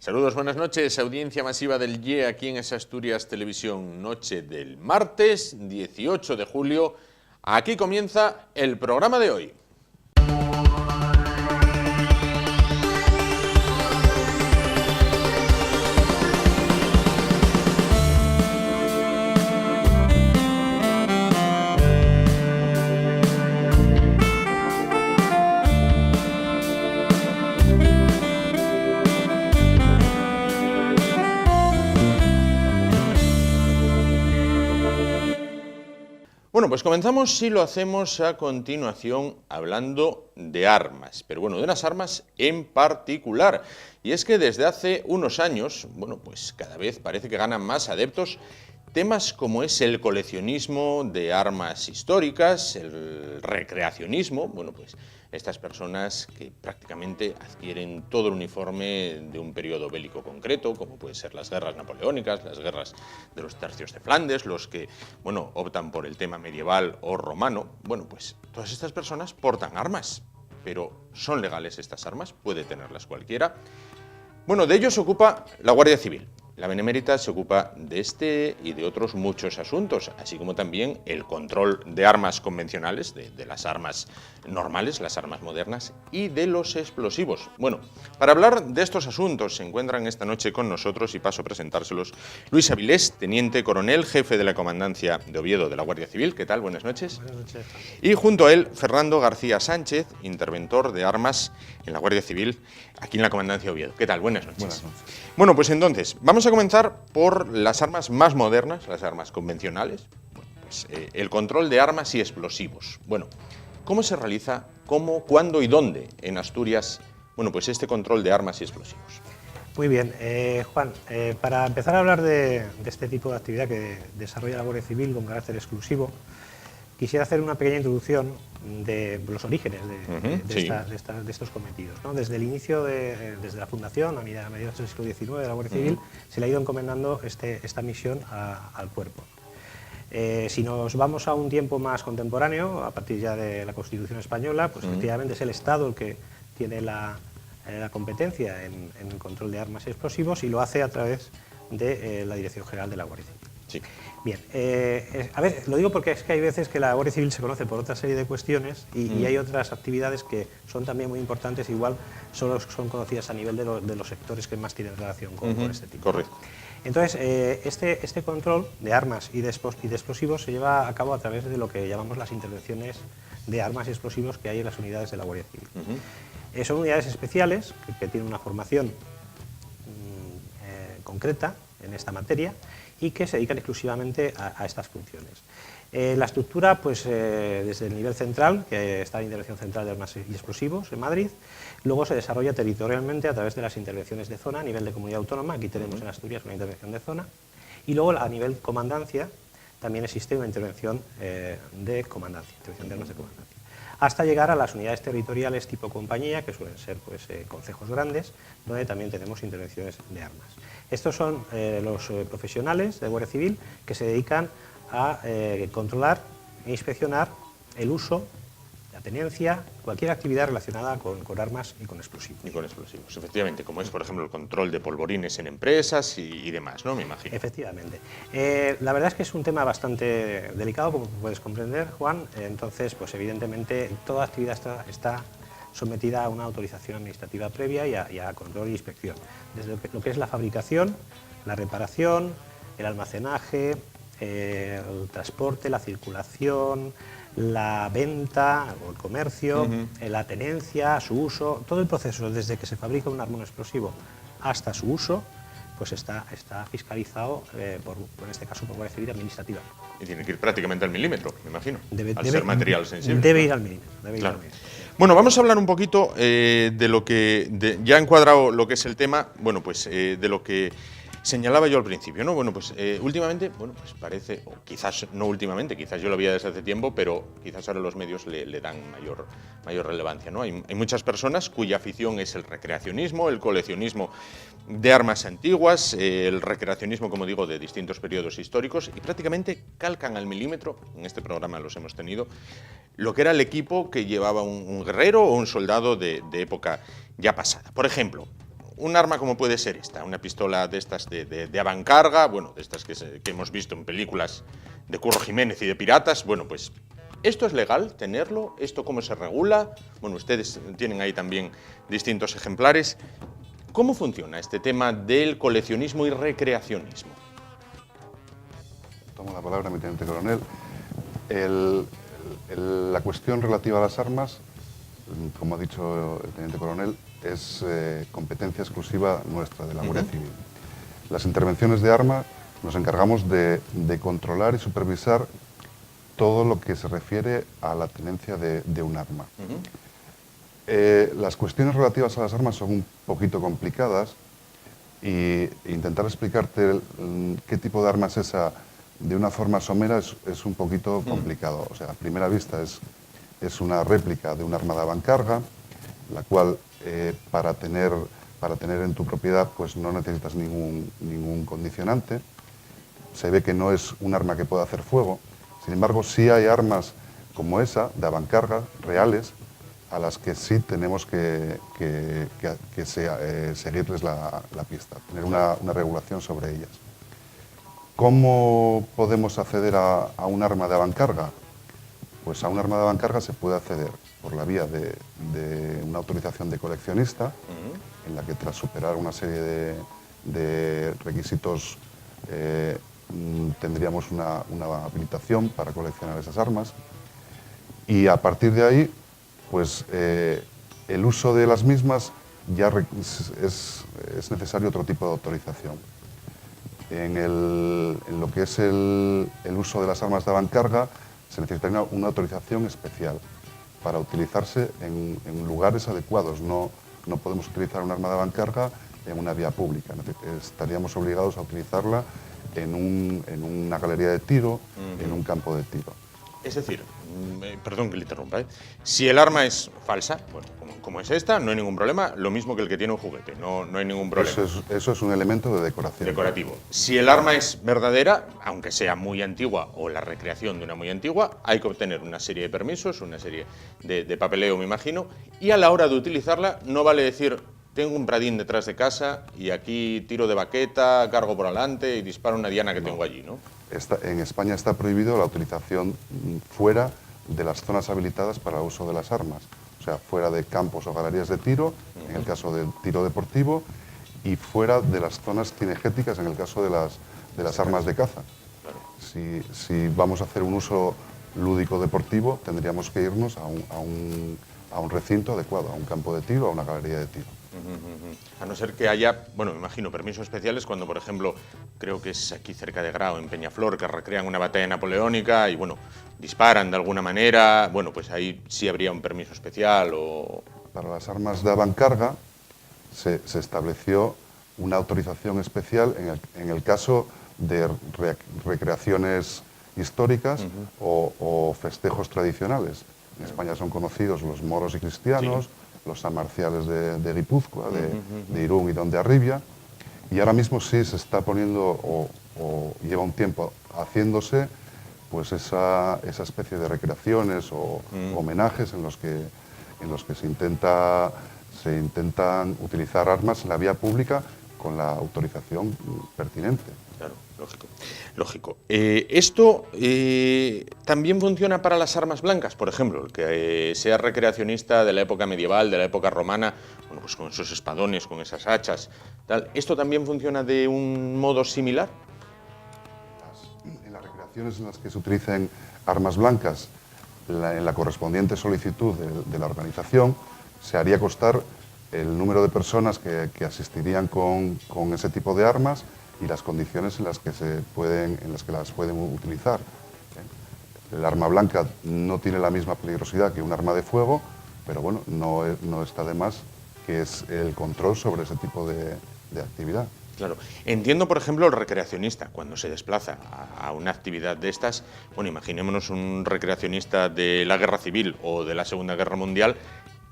Saludos, buenas noches, audiencia masiva del YE aquí en Asturias Televisión, noche del martes 18 de julio. Aquí comienza el programa de hoy. Bueno, pues comenzamos y lo hacemos a continuación hablando de armas, pero bueno, de unas armas en particular. Y es que desde hace unos años, bueno, pues cada vez parece que ganan más adeptos temas como es el coleccionismo de armas históricas, el recreacionismo, bueno, pues estas personas que prácticamente adquieren todo el uniforme de un periodo bélico concreto, como pueden ser las guerras napoleónicas, las guerras de los tercios de Flandes, los que, bueno, optan por el tema medieval o romano. Bueno, pues todas estas personas portan armas, pero ¿son legales estas armas? ¿Puede tenerlas cualquiera? Bueno, de ello se ocupa la Guardia Civil. La Benemérita se ocupa de este y de otros muchos asuntos, así como también el control de armas convencionales, de las armas normales, las armas modernas, y de los explosivos. Bueno, para hablar de estos asuntos se encuentran esta noche con nosotros, y paso a presentárselos, Luis Avilés, teniente coronel, jefe de la Comandancia de Oviedo de la Guardia Civil. ¿Qué tal? Buenas noches. Buenas noches. Y junto a él, Fernando García Sánchez, interventor de armas en la Guardia Civil, aquí en la Comandancia de Oviedo. ¿Qué tal? Buenas noches. Buenas noches. Bueno, pues entonces, vamos a comenzar por las armas más modernas, las armas convencionales. Bueno, pues, el control de armas y explosivos. Bueno, ¿cómo se realiza, cómo, cuándo y dónde en Asturias, bueno, pues este control de armas y explosivos? Muy bien, Juan, para empezar a hablar de este tipo de actividad que desarrolla la Guardia Civil con carácter exclusivo, quisiera hacer una pequeña introducción de los orígenes de estos cometidos, ¿no? Desde el inicio, desde la fundación, a mediados del siglo XIX de la Guardia Civil, se le ha ido encomendando esta misión al cuerpo. Si nos vamos a un tiempo más contemporáneo, a partir ya de la Constitución española, pues efectivamente es el Estado el que tiene la competencia en el control de armas y explosivos, y lo hace a través de la Dirección General de la Guardia Civil. Sí. Bien, a ver, lo digo porque es que hay veces que la Guardia Civil se conoce por otra serie de cuestiones y hay otras actividades que son también muy importantes, igual solo son conocidas a nivel de los sectores que más tienen relación con este tipo. Correcto. Entonces, este control de armas y de explosivos se lleva a cabo a través de lo que llamamos las intervenciones de armas y explosivos que hay en las unidades de la Guardia Civil. Son unidades especiales que tienen una formación concreta en esta materia y que se dedican exclusivamente a estas funciones. La estructura, pues desde el nivel central, que está la Intervención Central de Armas y Explosivos en Madrid, luego se desarrolla territorialmente a través de las intervenciones de zona a nivel de comunidad autónoma. Aquí tenemos en Asturias una intervención de zona, y luego a nivel comandancia también existe una intervención de comandancia, intervención de armas de comandancia, hasta llegar a las unidades territoriales tipo compañía, que suelen ser pues, concejos grandes, donde también tenemos intervenciones de armas. Estos son los profesionales de Guardia Civil que se dedican a controlar e inspeccionar el uso, la tenencia, cualquier actividad relacionada con armas y con explosivos. Y con explosivos, efectivamente, como es, por ejemplo, el control de polvorines en empresas y demás, ¿no? Me imagino. Efectivamente. La verdad es que es un tema bastante delicado, como puedes comprender, Juan. Entonces, pues evidentemente, toda actividad está sometida a una autorización administrativa previa y a control e inspección. Desde lo que es la fabricación, la reparación, el almacenaje, el transporte, la circulación, la venta o el comercio, la tenencia, su uso, todo el proceso desde que se fabrica un arma explosivo hasta su uso, pues está fiscalizado, en este caso por Guardia Civil administrativa. Y tiene que ir prácticamente al milímetro, me imagino, al ser material sensible. Debe ir al milímetro. Claro. Bueno, vamos a hablar un poquito de lo que, ya encuadrado lo que es el tema, bueno, pues de lo que señalaba yo al principio, ¿no? Bueno, pues últimamente, bueno, pues parece, o quizás no últimamente, quizás yo lo veía desde hace tiempo, pero quizás ahora los medios le dan mayor relevancia, ¿no? Hay muchas personas cuya afición es el recreacionismo, el coleccionismo de armas antiguas, el recreacionismo, como digo, de distintos periodos históricos, y prácticamente calcan al milímetro, en este programa los hemos tenido, lo que era el equipo que llevaba un guerrero o un soldado de época ya pasada. Por ejemplo, un arma como puede ser esta, una pistola de estas de avancarga, bueno, de estas que hemos visto en películas de Curro Jiménez y de piratas, bueno, pues, ¿esto es legal tenerlo? ¿Esto cómo se regula? Bueno, ustedes tienen ahí también distintos ejemplares. ¿Cómo funciona este tema del coleccionismo y recreacionismo? Tomo la palabra, mi teniente coronel. La cuestión relativa a las armas, como ha dicho el teniente coronel, es competencia exclusiva nuestra, de la Guardia Civil. Las intervenciones de armas nos encargamos de controlar y supervisar todo lo que se refiere a la tenencia de un arma. Las cuestiones relativas a las armas son un poquito complicadas y intentar explicarte qué tipo de arma es esa de una forma somera es un poquito complicado. O sea, a primera vista es una réplica de un arma de avancarga, la cual para tener en tu propiedad pues no necesitas ningún condicionante. Se ve que no es un arma que pueda hacer fuego. Sin embargo, sí hay armas como esa, de avancarga, reales, a las que sí tenemos que seguirles la pista, tener una regulación sobre ellas. ¿Cómo podemos acceder a un arma de avancarga? Pues a un arma de avancarga se puede acceder por la vía de una autorización de coleccionista, en la que tras superar una serie de requisitos tendríamos una habilitación para coleccionar esas armas, y a partir de ahí pues el uso de las mismas ya es necesario otro tipo de autorización. En lo que es el uso de las armas de avancarga se necesitaría una autorización especial para utilizarse en lugares adecuados. No podemos utilizar un arma de avancarga en una vía pública, estaríamos obligados a utilizarla en una galería de tiro, en un campo de tiro. Es decir, perdón que le interrumpa, si el arma es falsa, bueno, como es esta, no hay ningún problema, lo mismo que el que tiene un juguete, no hay ningún problema. Eso es un elemento de decoración. Decorativo. Si el arma es verdadera, aunque sea muy antigua o la recreación de una muy antigua, hay que obtener una serie de permisos, una serie de papeleo, me imagino, y a la hora de utilizarla no vale decir: tengo un pradín detrás de casa y aquí tiro de baqueta, cargo por adelante y disparo una diana que tengo allí, ¿no? En España está prohibido la utilización fuera de las zonas habilitadas para el uso de las armas. O sea, fuera de campos o galerías de tiro, en el caso del tiro deportivo, y fuera de las zonas cinegéticas, en el caso de las armas de caza. Si vamos a hacer un uso lúdico deportivo, tendríamos que irnos a un recinto adecuado, a un campo de tiro, a una galería de tiro. A no ser que haya, bueno, me imagino, permisos especiales cuando, por ejemplo, creo que es aquí cerca de Grao, en Peñaflor, que recrean una batalla napoleónica y, bueno, disparan de alguna manera, bueno, pues ahí sí habría un permiso especial o... Para las armas de avancarga se estableció una autorización especial en el caso de recreaciones históricas o festejos tradicionales. En España son conocidos los moros y cristianos, los sanmarciales de Guipúzcoa, de Irún y de Arribia, y ahora mismo sí se está poniendo, o lleva un tiempo haciéndose, pues esa especie de recreaciones o homenajes en los que se intentan utilizar armas en la vía pública con la autorización pertinente. Claro, lógico. Esto también funciona para las armas blancas, por ejemplo, el que sea recreacionista de la época medieval, de la época romana, bueno, pues con esos espadones, con esas hachas, tal. ¿Esto también funciona de un modo similar? En las recreaciones en las que se utilicen armas blancas, en la correspondiente solicitud de la organización, se haría constar el número de personas que asistirían con ese tipo de armas y las condiciones en las que las pueden utilizar. El arma blanca no tiene la misma peligrosidad que un arma de fuego, pero bueno, no está de más que es el control sobre ese tipo de actividad. Claro. Entiendo, por ejemplo, el recreacionista, cuando se desplaza a una actividad de estas, bueno, imaginémonos un recreacionista de la Guerra Civil o de la Segunda Guerra Mundial,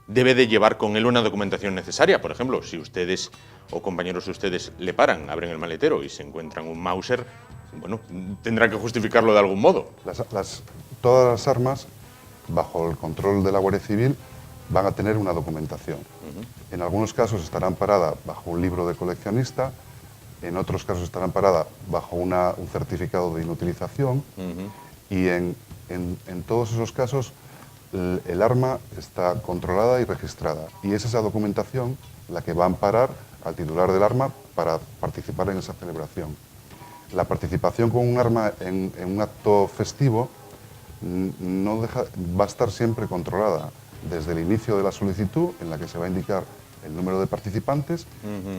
debe de llevar con él una documentación necesaria. Por ejemplo, si ustedes o compañeros de ustedes le paran, abren el maletero y se encuentran un Mauser, bueno, tendrán que justificarlo de algún modo. Todas las armas, bajo el control de la Guardia Civil, van a tener una documentación. En algunos casos estará amparada bajo un libro de coleccionista, en otros casos estará amparada bajo un certificado de inutilización, y en todos esos casos el arma está controlada y registrada, y es esa documentación la que va a amparar al titular del arma para participar en esa celebración. La participación con un arma en un acto festivo va a estar siempre controlada desde el inicio de la solicitud, en la que se va a indicar el número de participantes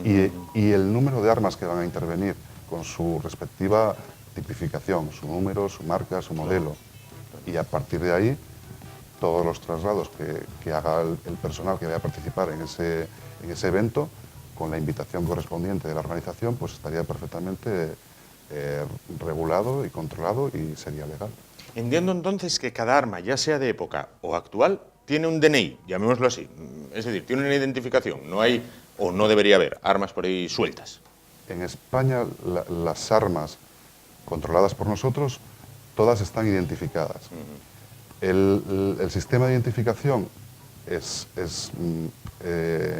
y el número de armas que van a intervenir, con su respectiva tipificación, su número, su marca, su modelo. Y a partir de ahí, todos los traslados que haga el personal que vaya a participar en ese evento, con la invitación correspondiente de la organización, pues estaría perfectamente regulado y controlado y sería legal. Entiendo entonces que cada arma, ya sea de época o actual, tiene un DNI, llamémoslo así. Es decir, tiene una identificación. No hay, o no debería haber, armas por ahí sueltas. En España, las armas controladas por nosotros, todas están identificadas. El sistema de identificación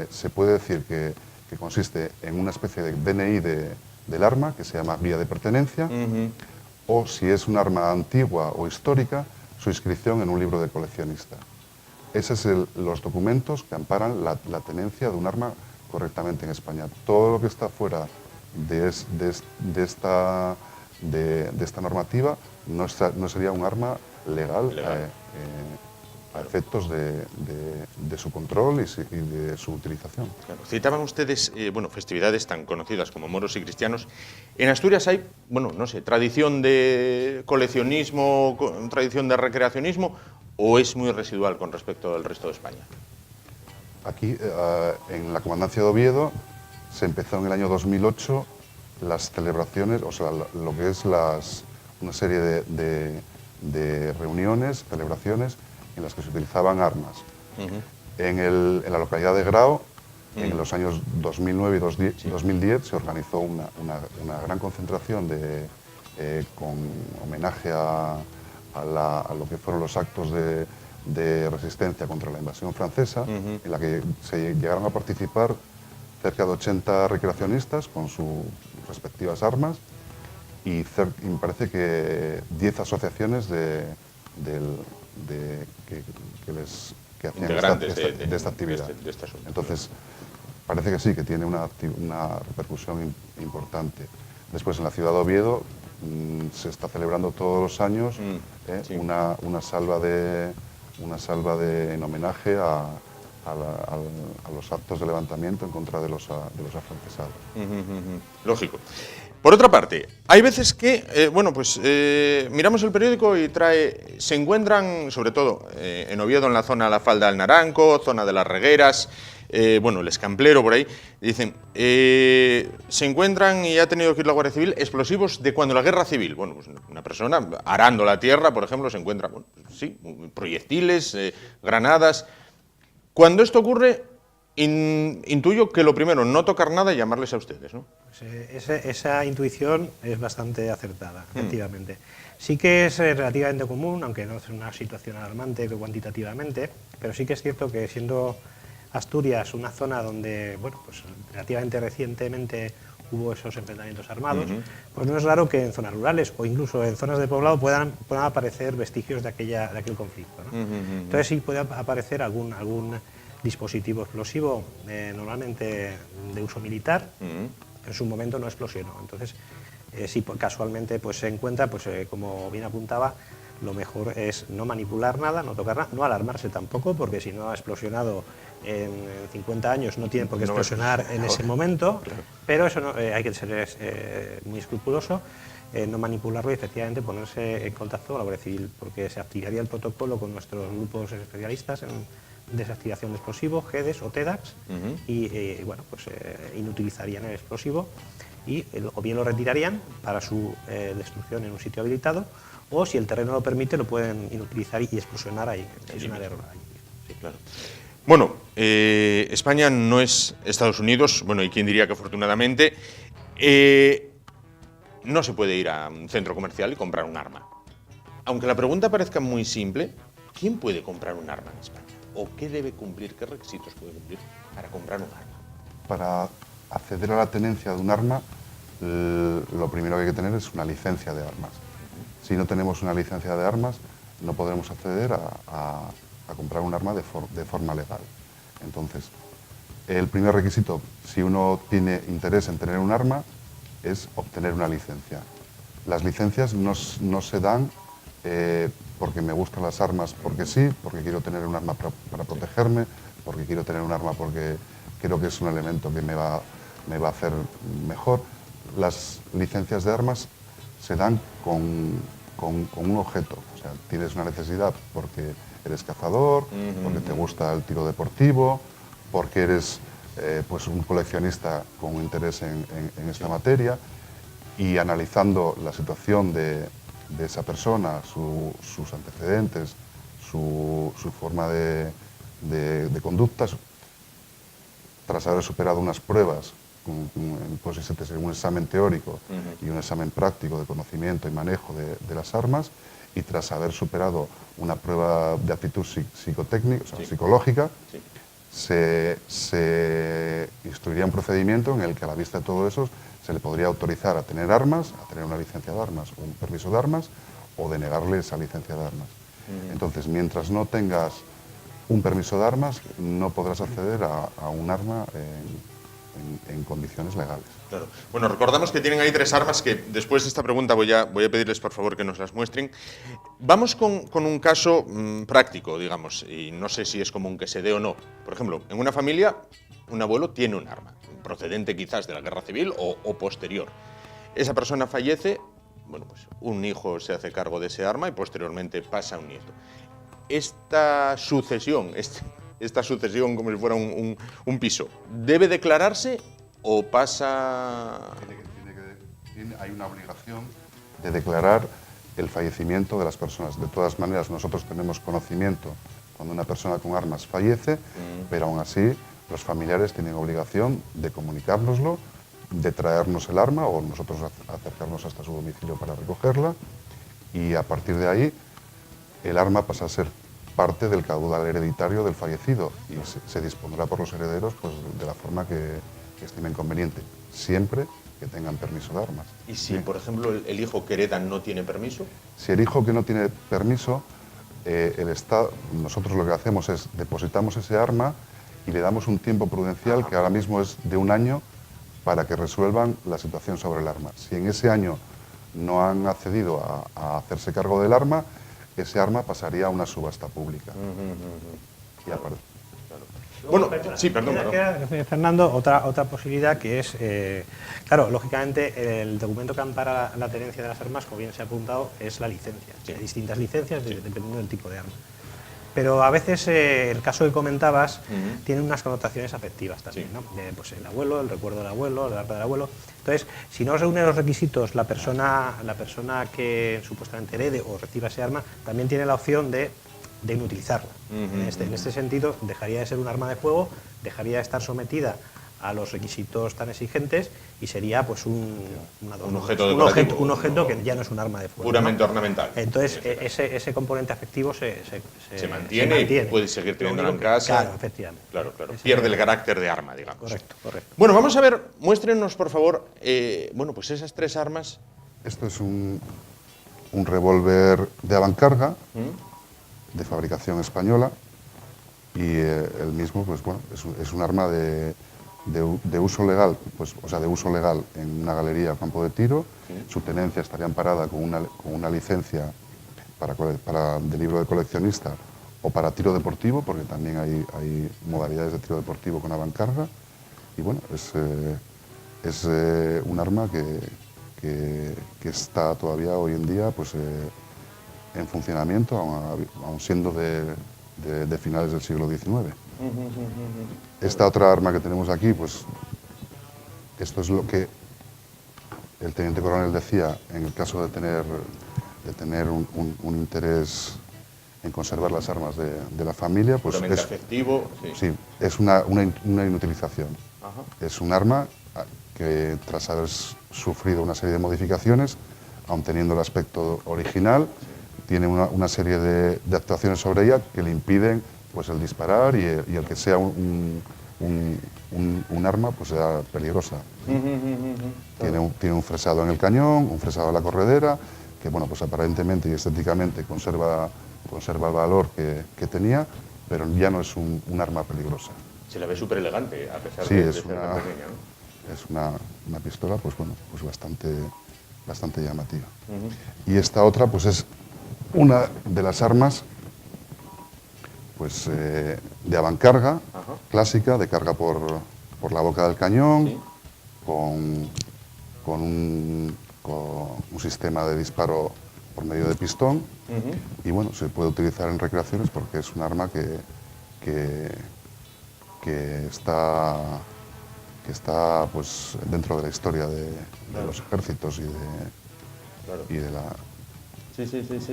se puede decir que consiste en una especie de DNI del arma, que se llama guía de pertenencia, o si es un arma antigua o histórica, su inscripción en un libro de coleccionista. Esos son los documentos que amparan la tenencia de un arma correctamente en España. Todo lo que está fuera de esta normativa no sería un arma legal. A efectos de su control y de su utilización. Claro. Citaban ustedes festividades tan conocidas como moros y cristianos. En Asturias hay, no sé, tradición de coleccionismo, tradición de recreacionismo, ¿o es muy residual con respecto al resto de España? Aquí, en la Comandancia de Oviedo, se empezó en el año 2008 las celebraciones, o sea, lo que es una serie de reuniones, celebraciones, en las que se utilizaban armas. En la localidad de Grao, en los años 2009 y 2010, se organizó una gran concentración con homenaje a lo que fueron los actos de resistencia contra la invasión francesa, en la que se llegaron a participar cerca de 80 recreacionistas con sus respectivas armas y me parece que 10 asociaciones que hacían esta actividad. Entonces, parece que sí, que tiene una repercusión importante. Después, en la ciudad de Oviedo, se está celebrando todos los años una salva en homenaje a los actos de levantamiento en contra de los afrancesados. Lógico. Por otra parte, hay veces que, miramos el periódico y se encuentran, sobre todo en Oviedo, en la zona de la Falda del Naranco, zona de las Regueras, el Escamplero, por ahí, dicen, se encuentran, y ha tenido que ir la Guardia Civil, explosivos de cuando la Guerra Civil. Una persona arando la tierra, por ejemplo, se encuentra, proyectiles, granadas. Cuando esto ocurre, intuyo que lo primero, no tocar nada y llamarles a ustedes, ¿no? Pues esa intuición es bastante acertada, efectivamente. Sí que es relativamente común, aunque no es una situación alarmante cuantitativamente, pero sí que es cierto que siendo Asturias una zona donde, relativamente recientemente hubo esos enfrentamientos armados, pues no es raro que en zonas rurales o incluso en zonas de poblado puedan aparecer vestigios de aquel conflicto, ¿no? Entonces sí puede aparecer algún dispositivo explosivo, normalmente de uso militar, en su momento no explosionó. Entonces, si casualmente se encuentra, como bien apuntaba, lo mejor es no manipular nada, no tocar nada, no alarmarse tampoco, porque si no ha explosionado en 50 años no tiene por qué explosionar en ese momento, pero eso hay que ser muy escrupuloso, no manipularlo y efectivamente ponerse en contacto con la Guardia Civil, porque se activaría el protocolo con nuestros grupos especialistas en desactivación de explosivos, GEDES o TEDAX, inutilizarían el explosivo y o bien lo retirarían para su destrucción en un sitio habilitado, o si el terreno lo permite lo pueden inutilizar y explosionar ahí. Es una error ahí. Sí, claro. España no es Estados Unidos, y quién diría que afortunadamente, no se puede ir a un centro comercial y comprar un arma. Aunque la pregunta parezca muy simple, ¿quién puede comprar un arma en España? ¿O qué debe cumplir, qué requisitos puede cumplir para comprar un arma? Para acceder a la tenencia de un arma, lo primero que hay que tener es una licencia de armas. Si no tenemos una licencia de armas, no podremos acceder a comprar un arma de forma legal. Entonces, el primer requisito, si uno tiene interés en tener un arma, es obtener una licencia. Las licencias no se dan porque me gustan las armas porque sí, porque quiero tener un arma para protegerme, porque quiero tener un arma porque creo que es un elemento que me va a hacer mejor. Las licencias de armas se dan con un objeto. O sea, tienes una necesidad porque eres cazador, porque te gusta el tiro deportivo, porque eres pues un coleccionista con un interés en esta materia, y analizando la situación de esa persona, sus antecedentes, su forma de conductas, tras haber superado unas pruebas, pues un examen teórico y un examen práctico de conocimiento y manejo de las armas, y tras haber superado una prueba de aptitud psicotécnica, o sea, psicológica, se instruiría un procedimiento en el que, a la vista de todo eso, se le podría autorizar a tener armas, a tener una licencia de armas o un permiso de armas, o denegarle esa licencia de armas. Entonces, mientras no tengas un permiso de armas, no podrás acceder a un arma en condiciones legales. Claro. Bueno, recordamos que tienen ahí 3 armas que, después de esta pregunta, voy a pedirles por favor que nos las muestren. Vamos con un caso práctico, digamos, y no sé si es común que se dé o no. Por ejemplo, en una familia, un abuelo tiene un arma, procedente quizás de la guerra civil o posterior. Esa persona fallece, bueno, pues un hijo se hace cargo de ese arma y posteriormente pasa a un nieto. Esta sucesión como si fuera un piso, ¿debe declararse o pasa...? Hay una obligación de declarar el fallecimiento de las personas. De todas maneras, nosotros tenemos conocimiento cuando una persona con armas fallece, pero aún así los familiares tienen obligación de comunicárnoslo, de traernos el arma o nosotros acercarnos hasta su domicilio para recogerla, y a partir de ahí el arma pasa a ser parte del caudal hereditario del fallecido y se dispondrá por los herederos pues, de la forma que estimen conveniente, siempre que tengan permiso de armas. ¿Y si, por ejemplo, el hijo que hereda no tiene permiso? Si el hijo que no tiene permiso, el Estado, nosotros lo que hacemos es depositamos ese arma y le damos un tiempo prudencial que ahora mismo es de 1 año para que resuelvan la situación sobre el arma. Si en ese año no han accedido a hacerse cargo del arma, ese arma pasaría a una subasta pública. Y aparte. Bueno, sí, perdón. Fernando, otra posibilidad que es, claro, lógicamente el documento que ampara la tenencia de las armas, como bien se ha apuntado, es la licencia. Sí. Hay distintas licencias dependiendo del tipo de arma. Pero a veces el caso que comentabas tiene unas connotaciones afectivas también, ¿no? Pues el abuelo, el recuerdo del abuelo, el arma del abuelo. Entonces, si no reúne los requisitos la persona que supuestamente herede o reciba ese arma, también tiene la opción de inutilizarla. En este sentido, dejaría de ser un arma de fuego, dejaría de estar sometida a los requisitos tan exigentes y sería pues un objeto que ya no es un arma de fuego. Puramente ornamental. Entonces, ese componente afectivo se mantiene y puede seguir teniéndolo en casa. Claro, efectivamente. Claro. Pierde el carácter de arma, digamos. Correcto. Bueno, vamos a ver, muéstrenos, por favor, bueno, pues esas 3 armas. Esto es un revólver de avancarga, de fabricación española, y el mismo, pues bueno, es un arma de uso legal, pues, o sea, de uso legal en una galería o campo de tiro. Su tenencia estaría amparada con una licencia de libro de coleccionista o para tiro deportivo, porque también hay modalidades de tiro deportivo con avancarga. Y bueno, es un arma que está todavía hoy en día pues, en funcionamiento, aun siendo de finales del siglo XIX. Esta otra arma que tenemos aquí, pues esto es lo que el teniente coronel decía en el caso de tener un interés en conservar las armas de la familia. Pues puramente afectivo. Sí, es una inutilización. Es un arma que, tras haber sufrido una serie de modificaciones, aun teniendo el aspecto original, tiene una serie de actuaciones sobre ella que le impiden pues, el disparar y el que sea un arma pues, sea peligrosa. Tiene un fresado en el cañón, un fresado en la corredera, que bueno, pues aparentemente y estéticamente conserva el valor que tenía, pero ya no es un arma peligrosa. Se la ve súper elegante, a pesar sí, de ser tan pequeña, ¿no? Es una pistola pues, bueno, pues bastante llamativa. Y esta otra pues, es una de las armas pues, de avancarga, clásica, de carga por la boca del cañón, ¿sí? con un sistema de disparo por medio de pistón, y bueno, se puede utilizar en recreaciones porque es un arma que está pues, dentro de la historia de los ejércitos y de la...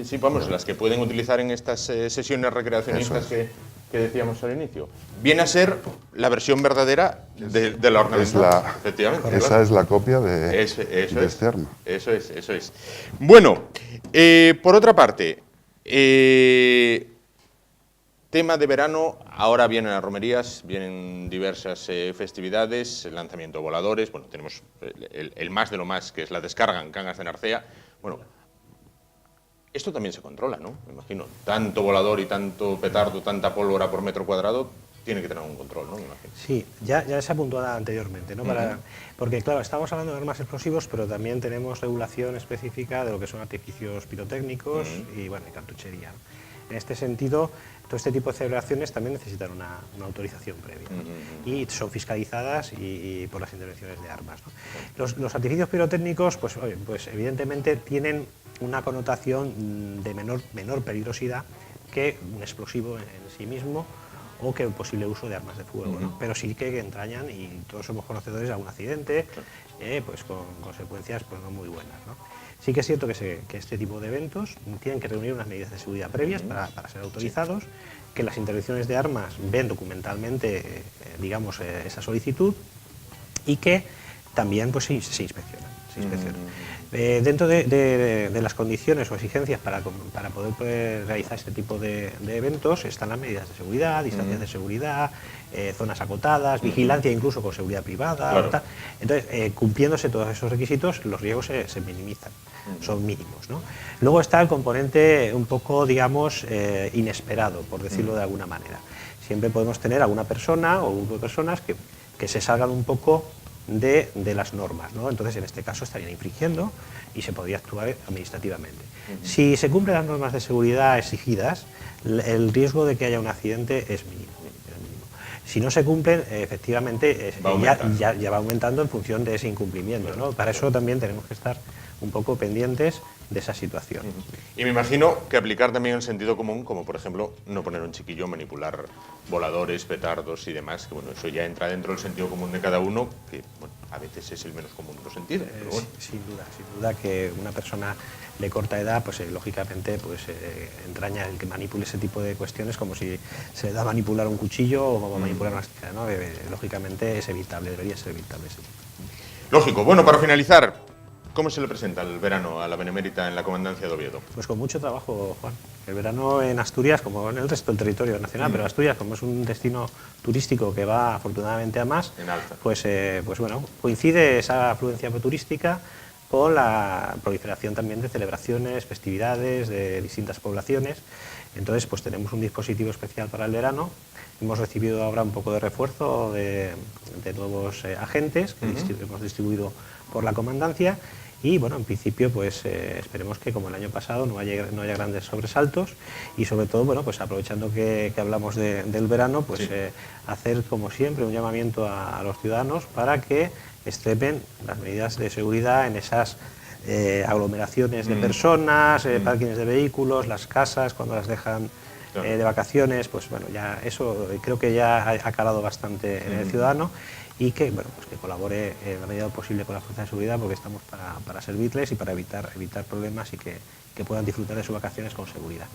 Sí, vamos, las que pueden utilizar en estas sesiones recreacionistas que decíamos al inicio. Viene a ser la versión verdadera de la ornamental, efectivamente. Esa es la copia de este arma. Eso es. Bueno, por otra parte, tema de verano, ahora vienen las romerías, vienen diversas festividades, el lanzamiento de voladores, bueno, tenemos el más de lo más, que es la descarga en Cangas de Narcea. Bueno, esto también se controla, ¿no? Me imagino. Tanto volador y tanto petardo, tanta pólvora por metro cuadrado, tiene que tener un control, ¿no? Me imagino. Sí, ya se apuntó anteriormente, ¿no? Porque, claro, estamos hablando de armas explosivos, pero también tenemos regulación específica de lo que son artificios pirotécnicos y, bueno, y cartuchería, ¿no? En este sentido, todo este tipo de celebraciones también necesitan una autorización previa, ¿no? Y son fiscalizadas y por las intervenciones de armas, ¿no? Los artificios pirotécnicos, pues evidentemente tienen una connotación de menor peligrosidad que un explosivo en sí mismo o que el posible uso de armas de fuego, ¿no? Pero sí que entrañan, y todos somos conocedores de algún accidente, pues con consecuencias pues no muy buenas, ¿no? Sí que es cierto que este tipo de eventos tienen que reunir unas medidas de seguridad previas para ser autorizados, que las intervenciones de armas ven documentalmente, digamos, esa solicitud, y que también pues, se inspeccionan. Dentro de las condiciones o exigencias para poder realizar este tipo de eventos están las medidas de seguridad, distancias de seguridad, zonas acotadas, vigilancia incluso con seguridad privada. Claro. Entonces, cumpliéndose todos esos requisitos, los riesgos se minimizan, son mínimos, ¿no? Luego está el componente un poco, digamos, inesperado, por decirlo de alguna manera. Siempre podemos tener alguna persona o un grupo de personas que se salgan un poco de las normas, ¿no? Entonces, en este caso estarían infringiendo y se podría actuar administrativamente. Si se cumplen las normas de seguridad exigidas, el riesgo de que haya un accidente es mínimo. Si no se cumplen, efectivamente, ya va aumentando en función de ese incumplimiento, ¿no? Para eso también tenemos que estar un poco pendientes de esa situación. Y me imagino que aplicar también el sentido común, como por ejemplo no poner un chiquillo, manipular voladores, petardos y demás, que bueno, eso ya entra dentro del sentido común de cada uno, que bueno, a veces es el menos común de los sentidos. Pero bueno. Sin duda que una persona de corta edad, pues lógicamente pues entraña el que manipule ese tipo de cuestiones, como si se le da a manipular un cuchillo o a manipular una tijera, ¿no? Lógicamente es evitable, debería ser evitable. Sí. Lógico. Bueno, para finalizar, ¿cómo se le presenta el verano a la Benemérita en la Comandancia de Oviedo? Pues con mucho trabajo, Juan. El verano en Asturias, como en el resto del territorio nacional, pero Asturias, como es un destino turístico que va afortunadamente a más, en alza. Pues bueno, coincide esa afluencia turística con la proliferación también de celebraciones, festividades de distintas poblaciones. Entonces, pues tenemos un dispositivo especial para el verano. Hemos recibido ahora un poco de refuerzo de nuevos agentes que hemos distribuido por la comandancia. Y bueno, en principio pues esperemos que como el año pasado no haya grandes sobresaltos y sobre todo, bueno, pues aprovechando que hablamos del verano, pues hacer como siempre un llamamiento a los ciudadanos para que extremen las medidas de seguridad en esas aglomeraciones de personas, parkings de vehículos, las casas cuando las dejan de vacaciones, pues bueno, ya eso creo que ya ha calado bastante en el ciudadano. Y que, bueno, pues que colabore en la medida posible con la fuerza de seguridad, porque estamos para servirles y para evitar problemas y que puedan disfrutar de sus vacaciones con seguridad.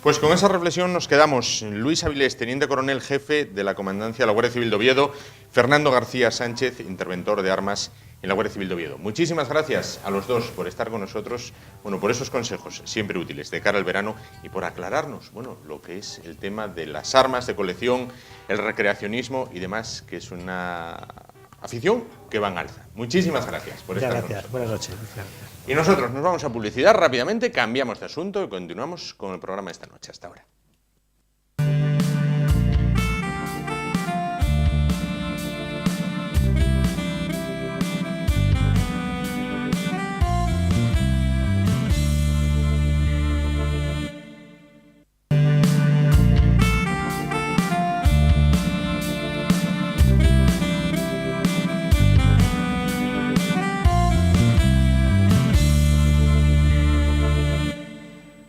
Pues con esa reflexión nos quedamos. Luis Avilés, teniente coronel jefe de la Comandancia de la Guardia Civil de Oviedo, Fernando García Sánchez, interventor de armas en la Guardia Civil de Oviedo. Muchísimas gracias a los dos por estar con nosotros, bueno, por esos consejos siempre útiles de cara al verano y por aclararnos, bueno, lo que es el tema de las armas de colección, el recreacionismo y demás, que es una afición que va en alza. Muchísimas gracias por estar con nosotros. Buenas noches. Muchas gracias. Y nosotros nos vamos a publicidad rápidamente, cambiamos de asunto y continuamos con el programa de esta noche. Hasta ahora.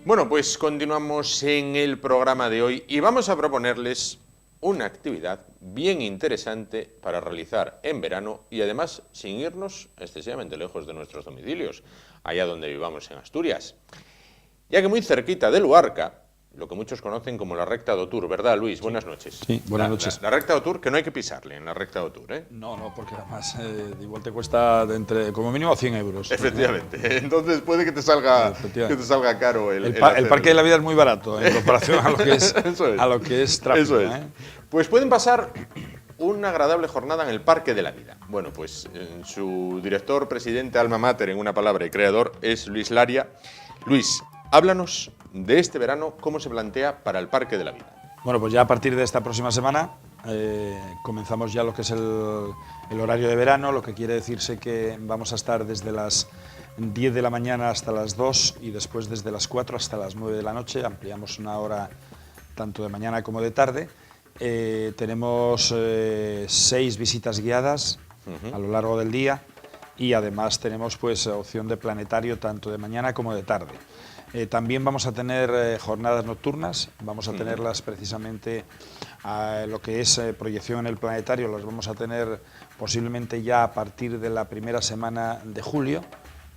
Bueno, pues continuamos en el programa de hoy y vamos a proponerles una actividad bien interesante para realizar en verano y además sin irnos excesivamente lejos de nuestros domicilios, allá donde vivamos en Asturias. Ya que muy cerquita de Luarca, lo que muchos conocen como la Recta do Tour, ¿verdad, Luis? Buenas noches. Sí, buenas noches. La Recta do Tour, que no hay que pisarle en la Recta do Tour, ¿eh? No, porque además igual te cuesta como mínimo 100 euros. Efectivamente. Entonces puede que te salga caro el Parque de la Vida es muy barato en comparación a lo que es, a lo que es tráfico. Eso es. Pues pueden pasar una agradable jornada en el Parque de la Vida. Bueno, pues su director, presidente, alma mater, en una palabra, y creador, es Luis Laria. Luis, háblanos de este verano, cómo se plantea para el Parque de la Vida. Bueno, pues ya a partir de esta próxima semana comenzamos ya lo que es el horario de verano, lo que quiere decirse que vamos a estar desde las 10 de la mañana hasta las 2 y después desde las 4 hasta las 9 de la noche, ampliamos una hora tanto de mañana como de tarde. Tenemos 6 visitas guiadas a lo largo del día y además tenemos pues opción de planetario tanto de mañana como de tarde. También vamos a tener jornadas nocturnas, vamos a tenerlas precisamente lo que es proyección en el planetario, las vamos a tener posiblemente ya a partir de la primera semana de julio,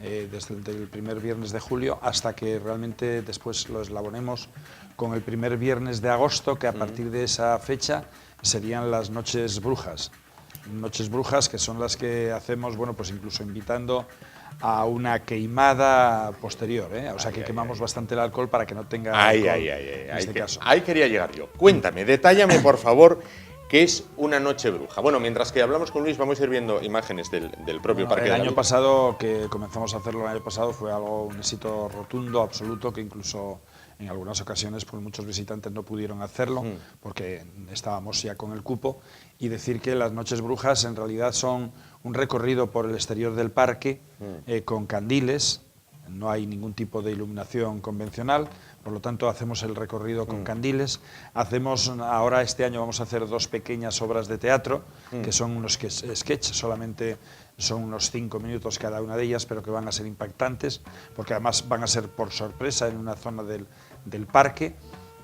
desde el primer viernes de julio, hasta que realmente después lo eslabonemos con el primer viernes de agosto, que a partir de esa fecha serían las noches brujas. Noches brujas que son las que hacemos, bueno, pues incluso invitando a una queimada posterior, o sea que quemamos bastante el alcohol para que no tenga alcohol en este caso. Ahí quería llegar yo. Cuéntame, detállame por favor qué es una noche bruja. Bueno, mientras que hablamos con Luis vamos a ir viendo imágenes del propio Parque de la Vida. El año pasado, que comenzamos a hacerlo el año pasado, fue algo, un éxito rotundo, absoluto, que incluso en algunas ocasiones pues muchos visitantes no pudieron hacerlo porque estábamos ya con el cupo, y decir que las noches brujas en realidad son un recorrido por el exterior del parque con candiles, no hay ningún tipo de iluminación convencional, por lo tanto hacemos el recorrido con candiles. Hacemos, ahora este año vamos a hacer 2 pequeñas obras de teatro, que son unos sketch, solamente son unos 5 minutos cada una de ellas, pero que van a ser impactantes, porque además van a ser por sorpresa en una zona del parque,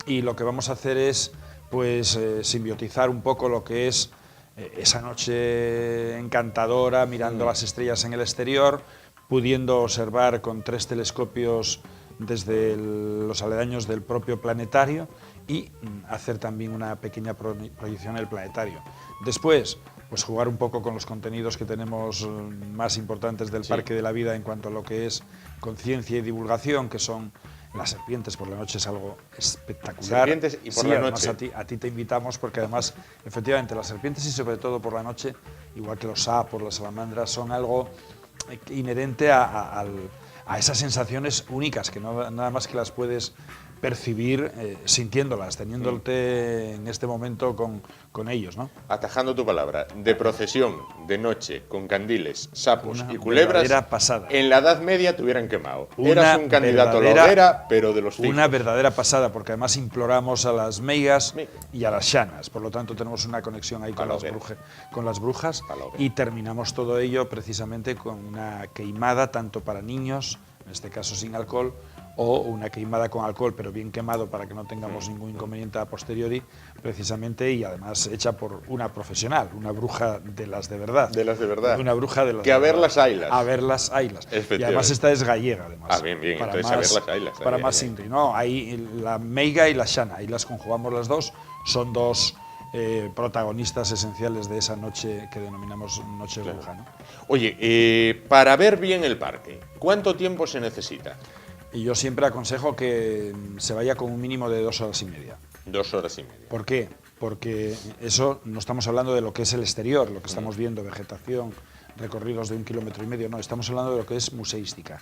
y lo que vamos a hacer es pues simbiotizar un poco lo que es esa noche encantadora, mirando las estrellas en el exterior, pudiendo observar con 3 telescopios desde los aledaños del propio planetario y hacer también una pequeña proyección en el planetario. Después, pues jugar un poco con los contenidos que tenemos más importantes del Parque de la Vida en cuanto a lo que es conciencia y divulgación, que son las serpientes por la noche, es algo espectacular. Serpientes y por la noche. A ti te invitamos porque además, efectivamente, las serpientes y sobre todo por la noche, igual que los sapos, las salamandras, son algo inherente a esas sensaciones únicas, que no nada más que las puedes percibir sintiéndolas, teniéndote en este momento con ellos, ¿no? Atajando tu palabra, de procesión, de noche, con candiles, sapos Una y culebras, verdadera pasada. En la Edad Media te hubieran quemado. Eras un candidato a la hoguera, pero de los fijos. Una verdadera pasada, porque además imploramos a las meigas y a las xanas, por lo tanto tenemos una conexión ahí con las brujas y terminamos todo ello precisamente con una queimada tanto para niños, en este caso sin alcohol, o una queimada con alcohol, pero bien quemado para que no tengamos ningún inconveniente a posteriori, precisamente, y además hecha por una profesional, una bruja de las de verdad. De las de verdad. Una bruja de las que a ver las ailas. A ver las ailas. Y además esta es gallega, además. Ah, bien, bien, entonces a ver las ailas. Para más Inri, ¿no? Ahí la meiga y la xana, ahí las conjugamos las dos, son 2 protagonistas esenciales de esa noche que denominamos Noche Bruja, ¿no? Oye, para ver bien el parque, ¿cuánto tiempo se necesita? Y yo siempre aconsejo que se vaya con un mínimo de 2 horas y media. 2 horas y media. ¿Por qué? Porque eso no estamos hablando de lo que es el exterior, lo que estamos viendo, vegetación, recorridos de 1,5 kilómetros, no, estamos hablando de lo que es museística.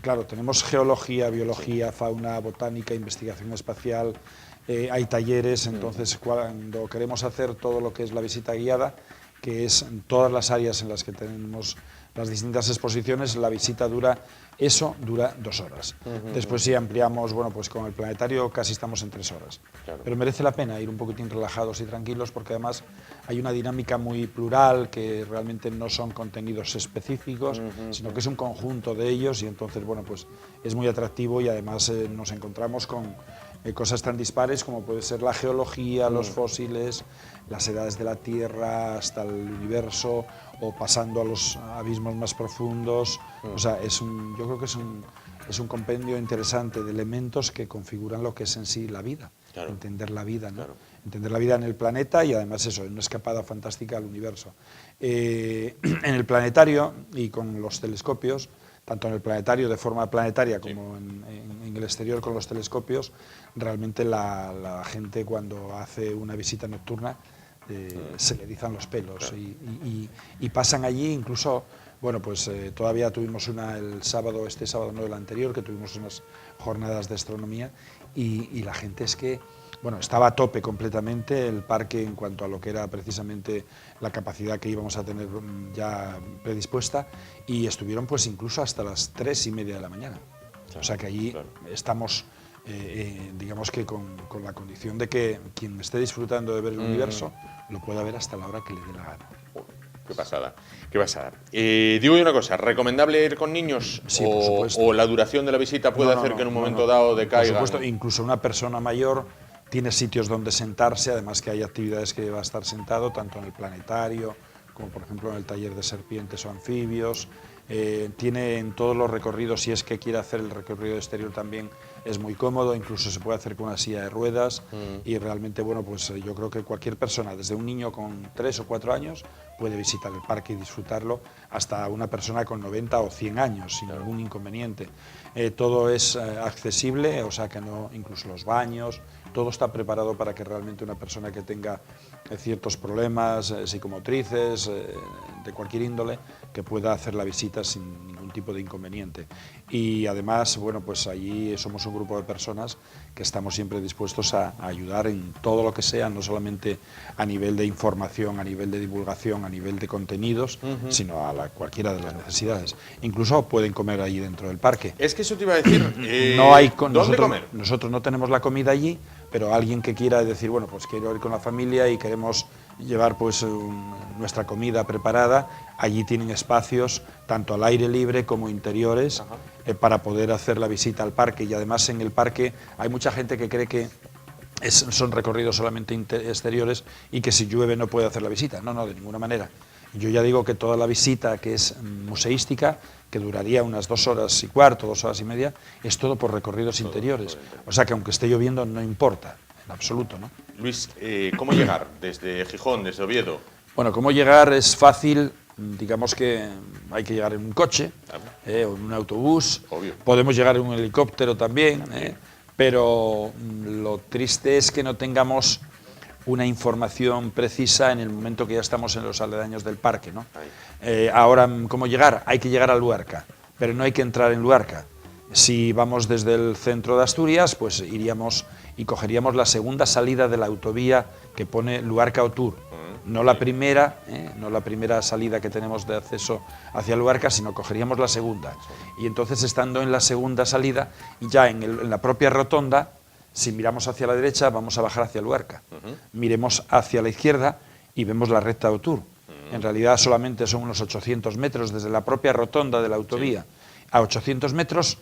Claro, tenemos geología, biología, fauna, botánica, investigación espacial, hay talleres, entonces cuando queremos hacer todo lo que es la visita guiada, que es en todas las áreas en las que tenemos las distintas exposiciones, la visita dura 2 horas. Después si ampliamos, bueno, pues con el planetario casi estamos en 3 horas. Claro. Pero merece la pena ir un poquitín relajados y tranquilos porque además hay una dinámica muy plural que realmente no son contenidos específicos, sino que es un conjunto de ellos y entonces, bueno, pues es muy atractivo y además nos encontramos con cosas tan dispares como puede ser la geología, los fósiles, las edades de la Tierra hasta el universo o pasando a los abismos más profundos. O sea, yo creo que es un compendio interesante de elementos que configuran lo que es en sí la vida. Claro. Entender la vida, ¿no? Claro. Entender la vida en el planeta y además eso, una escapada fantástica al universo. En el planetario y con los telescopios, tanto en el planetario de forma planetaria como en el exterior con los telescopios, realmente la gente cuando hace una visita nocturna se le erizan los pelos, claro. y pasan allí incluso, bueno, pues todavía tuvimos este sábado no el anterior, que tuvimos unas jornadas de astronomía y la gente es que, bueno, estaba a tope completamente el parque en cuanto a lo que era precisamente la capacidad que íbamos a tener ya predispuesta y estuvieron pues incluso hasta las 3:30 de la mañana. Claro, o sea que allí estamos, digamos que con la condición de que quien esté disfrutando de ver el universo lo pueda ver hasta la hora que le dé la gana. Qué pasada, qué pasada. Digo yo una cosa, ¿recomendable ir con niños? Sí, por supuesto. ¿O la duración de la visita puede hacer que en un momento dado decaiga? Por supuesto, incluso una persona mayor tiene sitios donde sentarse, además que hay actividades que va a estar sentado, tanto en el planetario, como por ejemplo en el taller de serpientes o anfibios. Tiene en todos los recorridos, si es que quiere hacer el recorrido exterior también, es muy cómodo, incluso se puede hacer con una silla de ruedas y realmente, bueno, pues yo creo que cualquier persona, desde un niño con 3 o 4 años, puede visitar el parque y disfrutarlo, hasta una persona con 90 o 100 años, sin ningún inconveniente. Todo es accesible, o sea que no, incluso los baños, todo está preparado para que realmente una persona que tenga ciertos problemas psicomotrices, de cualquier índole, que pueda hacer la visita sin ningún tipo de inconveniente. Y además, bueno, pues allí somos un grupo de personas que estamos siempre dispuestos a ayudar en todo lo que sea, no solamente a nivel de información, a nivel de divulgación, a nivel de contenidos, sino a cualquiera de las necesidades. Incluso pueden comer allí dentro del parque. Es que eso te iba a decir, no hay ¿dónde comer? Nosotros no tenemos la comida allí, pero alguien que quiera decir, bueno, pues quiero ir con la familia y queremos llevar pues nuestra comida preparada, allí tienen espacios tanto al aire libre como interiores para poder hacer la visita al parque. Y además en el parque hay mucha gente que cree que son recorridos solamente exteriores y que si llueve no puede hacer la visita. No, no, de ninguna manera. Yo ya digo que toda la visita que es museística, que duraría unas 2 horas y cuarto, 2 horas y media, es todo por recorridos interiores. O sea que aunque esté lloviendo no importa, en absoluto, ¿no? Luis, ¿cómo llegar? ¿Desde Gijón, desde Oviedo? Bueno, cómo llegar es fácil, digamos que hay que llegar en un coche o en un autobús. Obvio. Podemos llegar en un helicóptero también. Pero lo triste es que no tengamos una información precisa en el momento que ya estamos en los aledaños del parque, ¿no? Ahora, ¿cómo llegar? Hay que llegar a Luarca, pero no hay que entrar en Luarca. Si vamos desde el centro de Asturias, pues iríamos y cogeríamos la segunda salida de la autovía que pone Luarca-Otur. No la primera, no la primera salida que tenemos de acceso hacia Luarca, sino cogeríamos la segunda. Y entonces, estando en la segunda salida, ya en la propia rotonda, si miramos hacia la derecha, vamos a bajar hacia Luarca. Miremos hacia la izquierda y vemos la recta de Otur. En realidad solamente son unos 800 metros desde la propia rotonda de la autovía. A 800 metros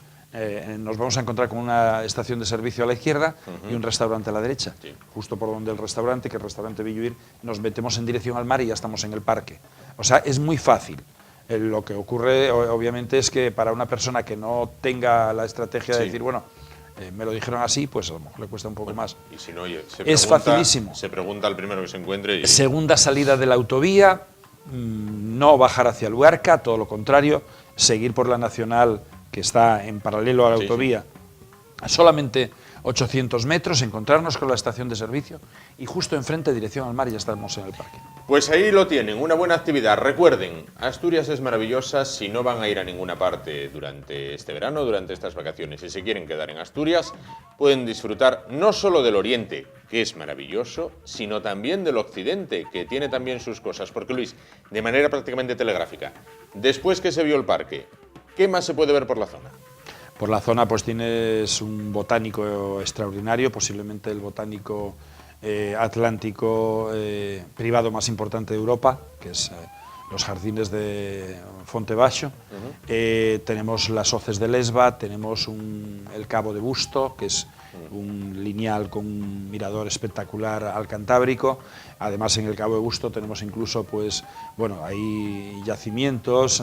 nos vamos a encontrar con una estación de servicio a la izquierda y un restaurante a la derecha. Justo por donde el restaurante, que es el restaurante Villuir, nos metemos en dirección al mar y ya estamos en el parque. O sea, es muy fácil. Lo que ocurre, obviamente, es que para una persona que no tenga la estrategia de decir, bueno, me lo dijeron así, pues a lo mejor le cuesta un poco más. Y si no, oye, Es facilísimo. Se pregunta al primero que se encuentre. Y... Segunda salida de la autovía, no bajar hacia Luarca, todo lo contrario, seguir por la Nacional, que está en paralelo a la autovía, a solamente 800 metros, encontrarnos con la estación de servicio y justo enfrente, dirección al mar, ya estamos en el parque. Pues ahí lo tienen, una buena actividad. Recuerden, Asturias es maravillosa. Si no van a ir a ninguna parte durante este verano, durante estas vacaciones, y se quieren quedar en Asturias, pueden disfrutar no solo del oriente, que es maravilloso, sino también del occidente, que tiene también sus cosas. Porque, Luis, de manera prácticamente telegráfica, después que se vio el parque, ¿qué más se puede ver por la zona? Por la zona pues tienes un botánico extraordinario, posiblemente el botánico atlántico privado más importante de Europa, que es los jardines de Fontebaixo. Tenemos las hoces de Lesba, tenemos el Cabo de Busto, que es un lineal con un mirador espectacular al Cantábrico. Además, en el Cabo de Busto tenemos incluso, pues, bueno, hay yacimientos,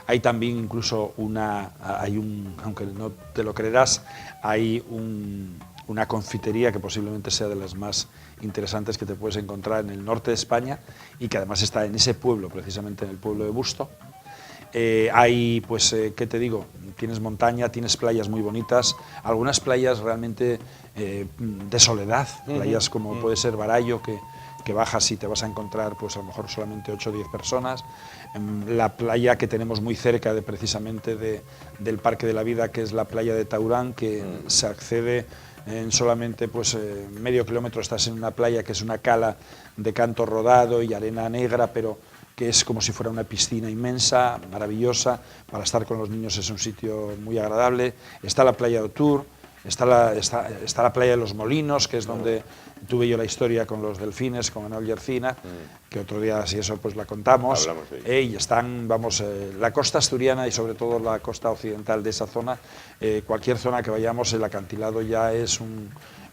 hay también incluso aunque no te lo creerás, hay una confitería que posiblemente sea de las más interesantes que te puedes encontrar en el norte de España y que además está en ese pueblo, precisamente en el pueblo de Busto. Hay, pues, ¿qué te digo? Tienes montaña, tienes playas muy bonitas, algunas playas realmente de soledad, playas como puede ser Barallo, que bajas y te vas a encontrar, pues, a lo mejor solamente 8 o 10 personas. La playa que tenemos muy cerca precisamente del Parque de la Vida, que es la playa de Taurán, que se accede en solamente pues, medio kilómetro, estás en una playa que es una cala de canto rodado y arena negra, pero que es como si fuera una piscina inmensa, maravillosa, para estar con los niños es un sitio muy agradable. Está la playa de Otur, está la playa de los Molinos, que es donde tuve yo la historia con los delfines, con Manuel Yercina, que otro día, si eso, pues la contamos. Y están, vamos, la costa asturiana y sobre todo la costa occidental de esa zona, cualquier zona que vayamos, el acantilado ya es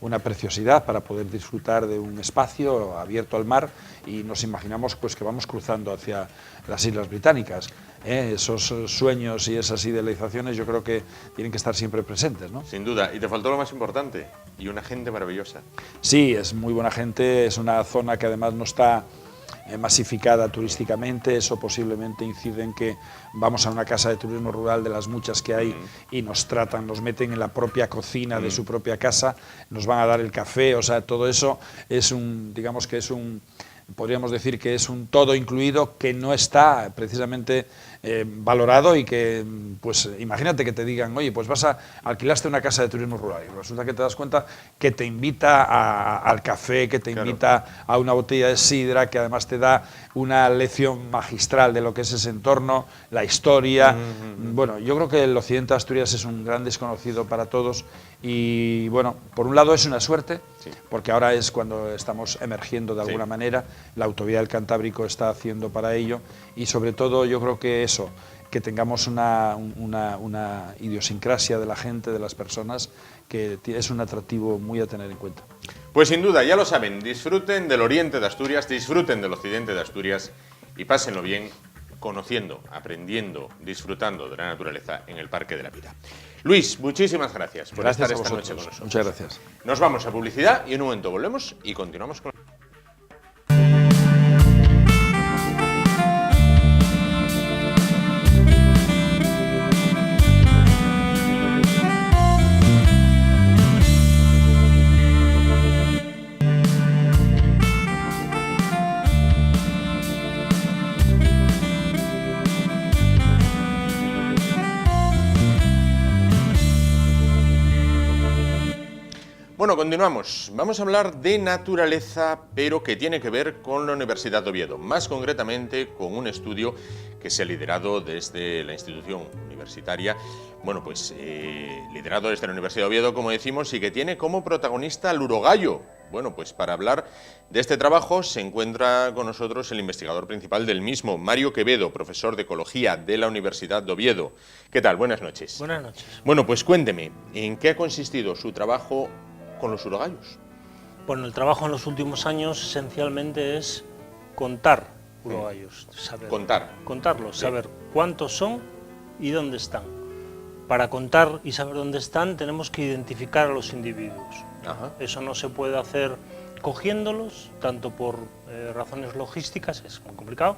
una preciosidad para poder disfrutar de un espacio abierto al mar y nos imaginamos pues que vamos cruzando hacia las Islas Británicas. Esos sueños y esas idealizaciones yo creo que tienen que estar siempre presentes, ¿no? Sin duda, y te faltó lo más importante, y una gente maravillosa. Sí, es muy buena gente, es una zona que además no está masificada turísticamente, eso posiblemente incide en que vamos a una casa de turismo rural de las muchas que hay y nos tratan, nos meten en la propia cocina de su propia casa, nos van a dar el café, o sea, todo eso es digamos que es podríamos decir que es un todo incluido que no está precisamente valorado y que, pues imagínate que te digan, oye, pues alquilaste una casa de turismo rural y resulta que te das cuenta que te invita al café, que te invita a una botella de sidra, que además te da una lección magistral de lo que es ese entorno, la historia. Bueno, yo creo que el occidente de Asturias es un gran desconocido para todos y, bueno, por un lado es una suerte, porque ahora es cuando estamos emergiendo de alguna manera, la autovía del Cantábrico está haciendo para ello y sobre todo yo creo que eso, que tengamos una idiosincrasia de la gente, de las personas, que es un atractivo muy a tener en cuenta. Pues sin duda, ya lo saben, disfruten del oriente de Asturias, disfruten del occidente de Asturias y pásenlo bien conociendo, aprendiendo, disfrutando de la naturaleza en el Parque de la Vida. Luis, muchísimas gracias por estar esta noche con nosotros. Muchas gracias. Nos vamos a publicidad y en un momento volvemos y continuamos con... Bueno, continuamos. Vamos a hablar de naturaleza, pero que tiene que ver con la Universidad de Oviedo, más concretamente con un estudio que se ha liderado desde la institución universitaria, bueno, pues liderado desde la Universidad de Oviedo, como decimos, y que tiene como protagonista al urogallo. Bueno, pues para hablar de este trabajo se encuentra con nosotros el investigador principal del mismo, Mario Quevedo, profesor de Ecología de la Universidad de Oviedo. ¿Qué tal? Buenas noches. Buenas noches. Bueno, pues cuénteme, ¿en qué ha consistido su trabajo con los urogallos? Bueno, el trabajo en los últimos años esencialmente es contar urogallos. Contarlos, sí. saber cuántos son y dónde están. para contar y saber dónde están tenemos que identificar a los individuos. Ajá. Eso no se puede hacer cogiéndolos, tanto por razones logísticas, es muy complicado,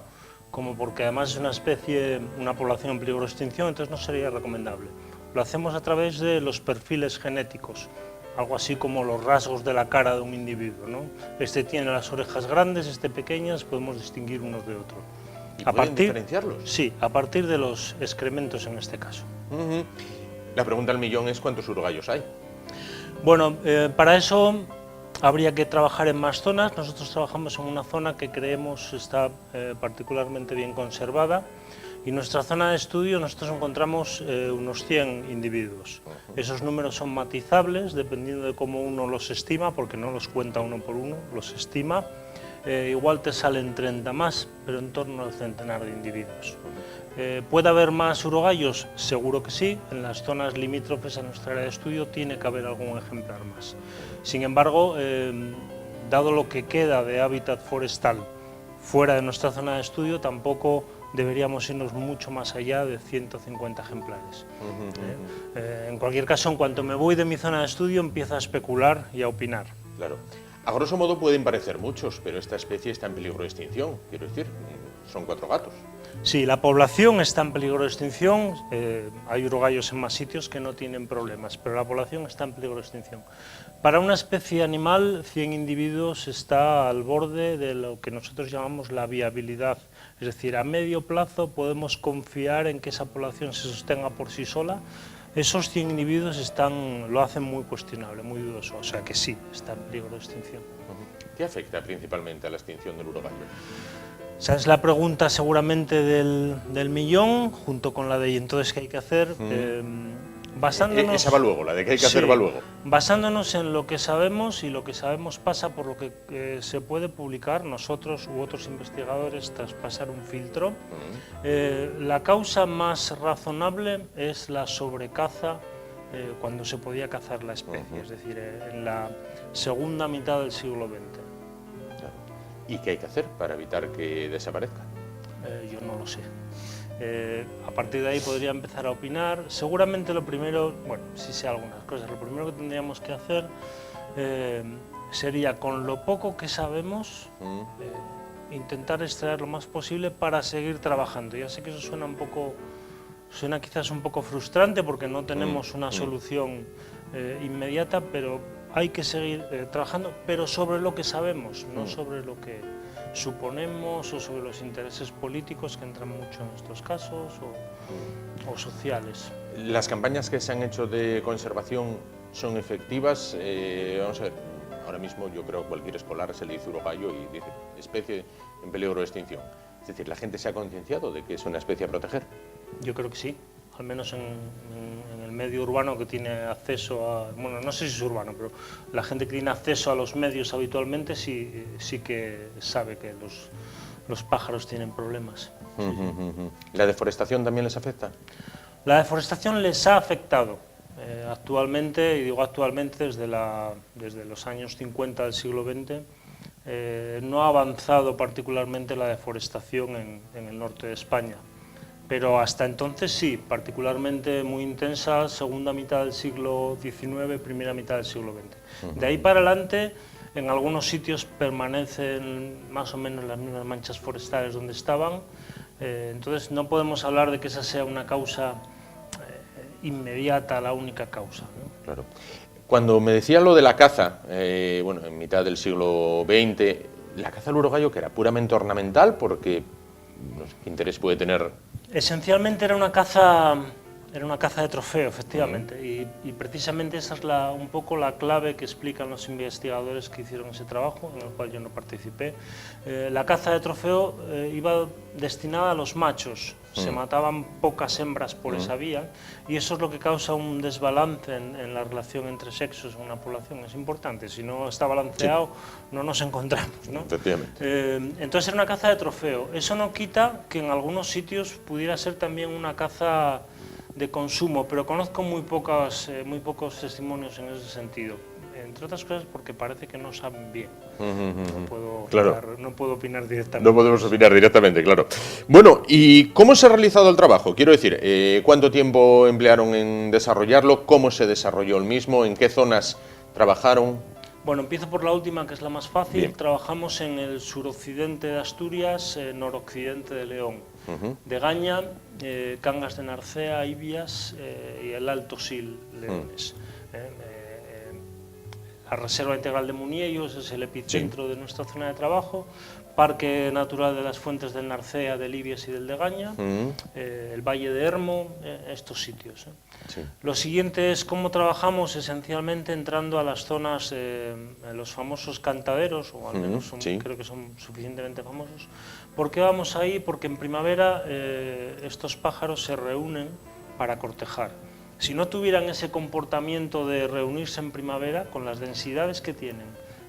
como porque además es una especie, una población en peligro de extinción, entonces no sería recomendable. Lo hacemos a través de los perfiles genéticos, algo así como los rasgos de la cara de un individuo, ¿no? Este tiene las orejas grandes, este pequeñas, podemos distinguir unos de otros. ¿Y pueden diferenciarlos? Sí, a partir de los excrementos en este caso. La pregunta del millón es ¿cuántos urogallos hay? Bueno, para eso habría que trabajar en más zonas. Nosotros trabajamos en una zona que creemos está particularmente bien conservada, y en nuestra zona de estudio nosotros encontramos unos 100 individuos. Esos números son matizables dependiendo de cómo uno los estima, porque no los cuenta uno por uno, los estima. Igual te salen 30 más, pero en torno al centenar de individuos. ¿Puede haber más urogallos? Seguro que sí. En las zonas limítrofes a nuestra área de estudio tiene que haber algún ejemplar más. Sin embargo, dado lo que queda de hábitat forestal fuera de nuestra zona de estudio, tampoco deberíamos irnos mucho más allá de 150 ejemplares. En cualquier caso, en cuanto me voy de mi zona de estudio, empiezo a especular y a opinar. Claro. A grosso modo pueden parecer muchos, pero esta especie está en peligro de extinción. Quiero decir, son 4 gatos. Sí, la población está en peligro de extinción. Hay urogallos en más sitios que no tienen problemas, pero la población está en peligro de extinción. Para una especie animal, 100 individuos está al borde de lo que nosotros llamamos la viabilidad. Es decir, a medio plazo podemos confiar en que esa población se sostenga por sí sola. Esos 100 individuos lo hacen muy cuestionable, muy dudoso, o sea que sí, está en peligro de extinción. ¿Qué afecta principalmente a la extinción del urogallo? Esa es la pregunta seguramente del millón, junto con la de ¿y entonces qué hay que hacer? Basándonos, esa va luego, la de qué hay que hacer va luego. Basándonos en lo que sabemos, y lo que sabemos pasa por lo que se puede publicar nosotros u otros investigadores tras pasar un filtro. La causa más razonable es la sobrecaza cuando se podía cazar la especie, es decir, en la segunda mitad del siglo XX. ¿Y qué hay que hacer para evitar que desaparezca? Yo no lo sé. A partir de ahí podría empezar a opinar. Seguramente lo primero, bueno, sí sé algunas cosas, lo primero que tendríamos que hacer sería, con lo poco que sabemos, intentar extraer lo más posible para seguir trabajando. Ya sé que eso suena quizás un poco frustrante porque no tenemos una solución inmediata, pero hay que seguir trabajando, pero sobre lo que sabemos, no sobre lo que suponemos o sobre los intereses políticos que entran mucho en estos casos o sociales. ¿Las campañas que se han hecho de conservación son efectivas? Vamos a ver, ahora mismo yo creo que cualquier escolar se le dice urogallo y dice especie en peligro de extinción. Es decir, ¿la gente se ha concienciado de que es una especie a proteger? Yo creo que sí, al menos en el medio urbano que tiene acceso a... Bueno, no sé si es urbano, pero la gente que tiene acceso a los medios habitualmente sí que sabe que los pájaros tienen problemas. ¿La deforestación también les afecta? La deforestación les ha afectado actualmente, y digo actualmente desde los años 50 del siglo XX, no ha avanzado particularmente la deforestación en el norte de España. Pero hasta entonces sí, particularmente muy intensa, segunda mitad del siglo XIX, primera mitad del siglo XX. De ahí para adelante, en algunos sitios permanecen más o menos las mismas manchas forestales donde estaban, entonces no podemos hablar de que esa sea una causa inmediata, la única causa, ¿no? Claro. Cuando me decía lo de la caza, bueno, en mitad del siglo XX, la caza del urogallo que era puramente ornamental, porque no sé qué interés puede tener. Esencialmente era una caza de trofeo, efectivamente, y precisamente esa es un poco la clave que explican los investigadores que hicieron ese trabajo, en el cual yo no participé. La caza de trofeo iba destinada a los machos, se mataban pocas hembras por esa vía, y eso es lo que causa un desbalance en la relación entre sexos en una población. Es importante, si no está balanceado no nos encontramos, ¿no? Efectivamente. Entonces era una caza de trofeo. Eso no quita que en algunos sitios pudiera ser también una caza de consumo, pero conozco muy pocos testimonios en ese sentido. entre otras cosas porque parece que no saben bien. Claro. No puedo opinar directamente. No podemos opinar directamente, claro. Bueno, ¿y cómo se ha realizado el trabajo? Quiero decir, ¿cuánto tiempo emplearon en desarrollarlo? ¿Cómo se desarrolló el mismo? ¿En qué zonas trabajaron? Bueno, empiezo por la última, que es la más fácil. Bien. Trabajamos en el suroccidente de Asturias, noroccidente de León, Degaña, Cangas de Narcea, Ibias y el Alto Sil, Leones. La Reserva Integral de Muniellos es el epicentro de nuestra zona de trabajo, Parque Natural de las Fuentes del Narcea, del Ibias y del Degaña, el Valle de Hermo, estos sitios. Sí. Lo siguiente es cómo trabajamos, esencialmente entrando a las zonas, los famosos cantaderos, o al menos creo que son suficientemente famosos. ¿Por qué vamos ahí? Porque en primavera estos pájaros se reúnen para cortejar. Si no tuvieran ese comportamiento de reunirse en primavera, con las densidades que tienen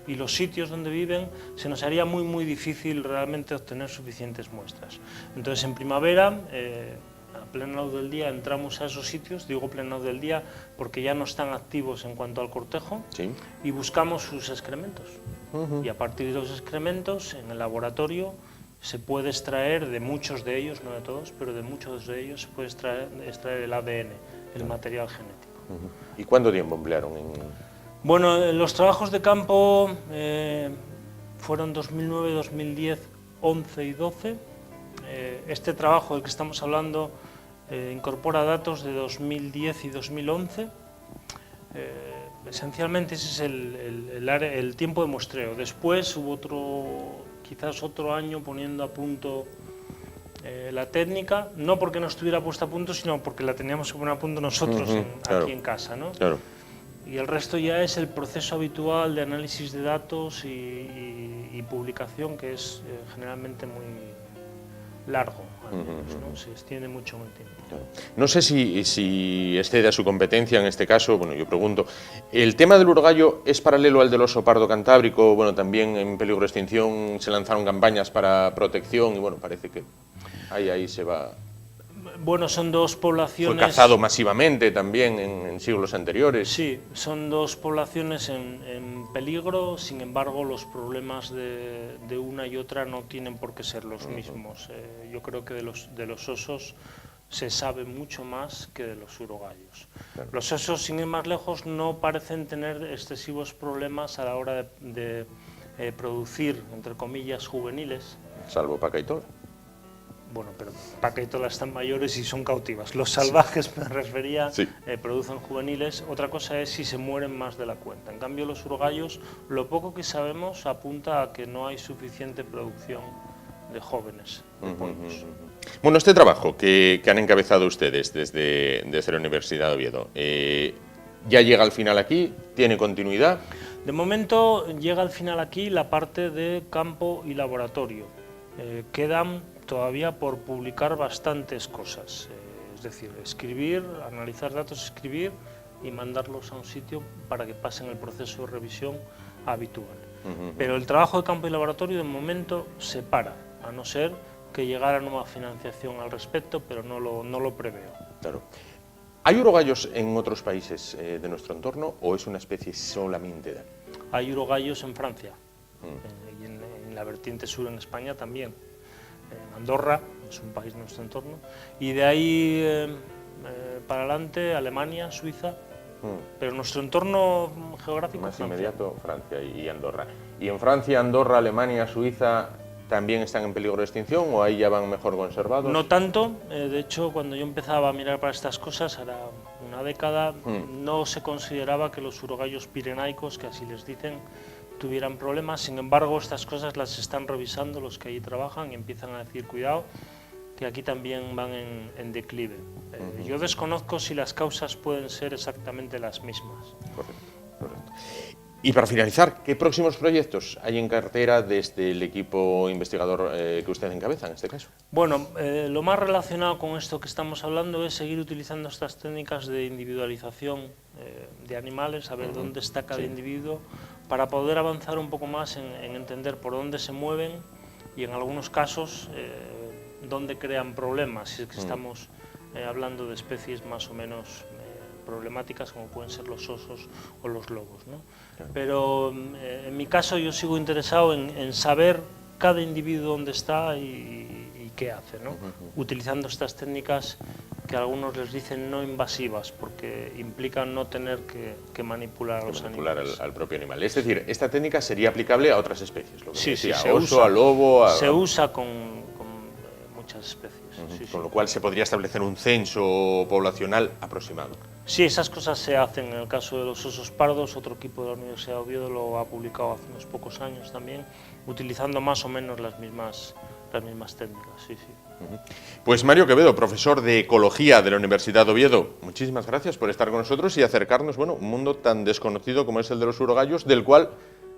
y los sitios donde viven, se nos haría muy difícil realmente obtener suficientes muestras. Entonces, en primavera, a plena luz del día, entramos a esos sitios, digo plena luz del día porque ya no están activos en cuanto al cortejo, y buscamos sus excrementos. Y a partir de los excrementos, en el laboratorio, se puede extraer de muchos de ellos, no de todos, pero de muchos de ellos se puede extraer el ADN, el material genético. ¿Y cuánto tiempo emplearon en...? Bueno, los trabajos de campo fueron 2009, 2010, 11 y 12. Este trabajo del que estamos hablando incorpora datos de 2010 y 2011. Esencialmente ese es el tiempo de muestreo. Después hubo quizás otro año poniendo a punto la técnica, no porque no estuviera puesta a punto, sino porque la teníamos que poner a punto nosotros aquí en casa, ¿no? Claro. Y el resto ya es el proceso habitual de análisis de datos y publicación, que es generalmente muy largo, al menos, ¿no? Se extiende mucho en el tiempo. Claro. No sé si excede a su competencia en este caso, bueno, yo pregunto, ¿el tema del urogallo es paralelo al del oso pardo cantábrico? Bueno, también en peligro de extinción se lanzaron campañas para protección y bueno, parece que ahí se va... Bueno, son dos poblaciones... Fue cazado masivamente también en siglos anteriores. Sí, son dos poblaciones en peligro, sin embargo los problemas de una y otra no tienen por qué ser los mismos. Yo creo que de los osos se sabe mucho más que de los urogallos. Claro. Los osos, sin ir más lejos, no parecen tener excesivos problemas a la hora de producir, entre comillas, juveniles. Salvo Paca y Tola. Bueno, pero Paca y Tola están mayores y son cautivas. Los salvajes, me refería, producen juveniles. Otra cosa es si se mueren más de la cuenta. En cambio, los urogallos, lo poco que sabemos apunta a que no hay suficiente producción de jóvenes, de pollos. Bueno, este trabajo que han encabezado ustedes desde la Universidad de Oviedo, ¿ya llega al final aquí? ¿Tiene continuidad? De momento llega al final aquí la parte de campo y laboratorio. Quedan todavía por publicar bastantes cosas, es decir, escribir, analizar datos, escribir y mandarlos a un sitio para que pasen el proceso de revisión habitual. Pero el trabajo de campo y laboratorio de momento se para, a no ser que llegara nueva financiación al respecto, pero no lo preveo. Claro. ¿Hay urogallos en otros países de nuestro entorno o es una especie solamente de aquí? Hay urogallos en Francia y en la vertiente sur en España también. Andorra es un país de nuestro entorno, y de ahí para adelante Alemania, Suiza, pero nuestro entorno geográfico más Francia. Inmediato Francia y Andorra. ¿Y en Francia, Andorra, Alemania, Suiza también están en peligro de extinción o ahí ya van mejor conservados? No tanto, de hecho cuando yo empezaba a mirar para estas cosas, hará una década, no se consideraba que los urogallos pirenaicos, que así les dicen, tuvieran problemas. Sin embargo, estas cosas las están revisando los que allí trabajan y empiezan a decir, cuidado, que aquí también van en declive. Yo desconozco si las causas pueden ser exactamente las mismas. Correcto. Y para finalizar, ¿qué próximos proyectos hay en cartera desde el equipo investigador que usted encabeza en este caso? Bueno, lo más relacionado con esto que estamos hablando es seguir utilizando estas técnicas de individualización de animales, saber dónde está cada individuo, para poder avanzar un poco más en entender por dónde se mueven y en algunos casos dónde crean problemas, si es que estamos hablando de especies más o menos problemáticas como pueden ser los osos o los lobos, ¿no? Pero en mi caso yo sigo interesado en saber cada individuo dónde está y qué hace, ¿no? Utilizando estas técnicas que algunos les dicen no invasivas, porque implican no tener que manipular a los animales. Al propio animal. Es decir, esta técnica sería aplicable a otras especies, lo que Sí, decía, sí, a oso, a lobo... Se usa con muchas especies. Sí, Con lo cual se podría establecer un censo poblacional aproximado. Sí, esas cosas se hacen en el caso de los osos pardos. Otro equipo de la Universidad de Oviedo lo ha publicado hace unos pocos años también, utilizando más o menos las mismas técnicas. Sí, sí. Pues Mario Quevedo, profesor de Ecología de la Universidad de Oviedo, muchísimas gracias por estar con nosotros y acercarnos, bueno, un mundo tan desconocido como es el de los urogallos, del cual,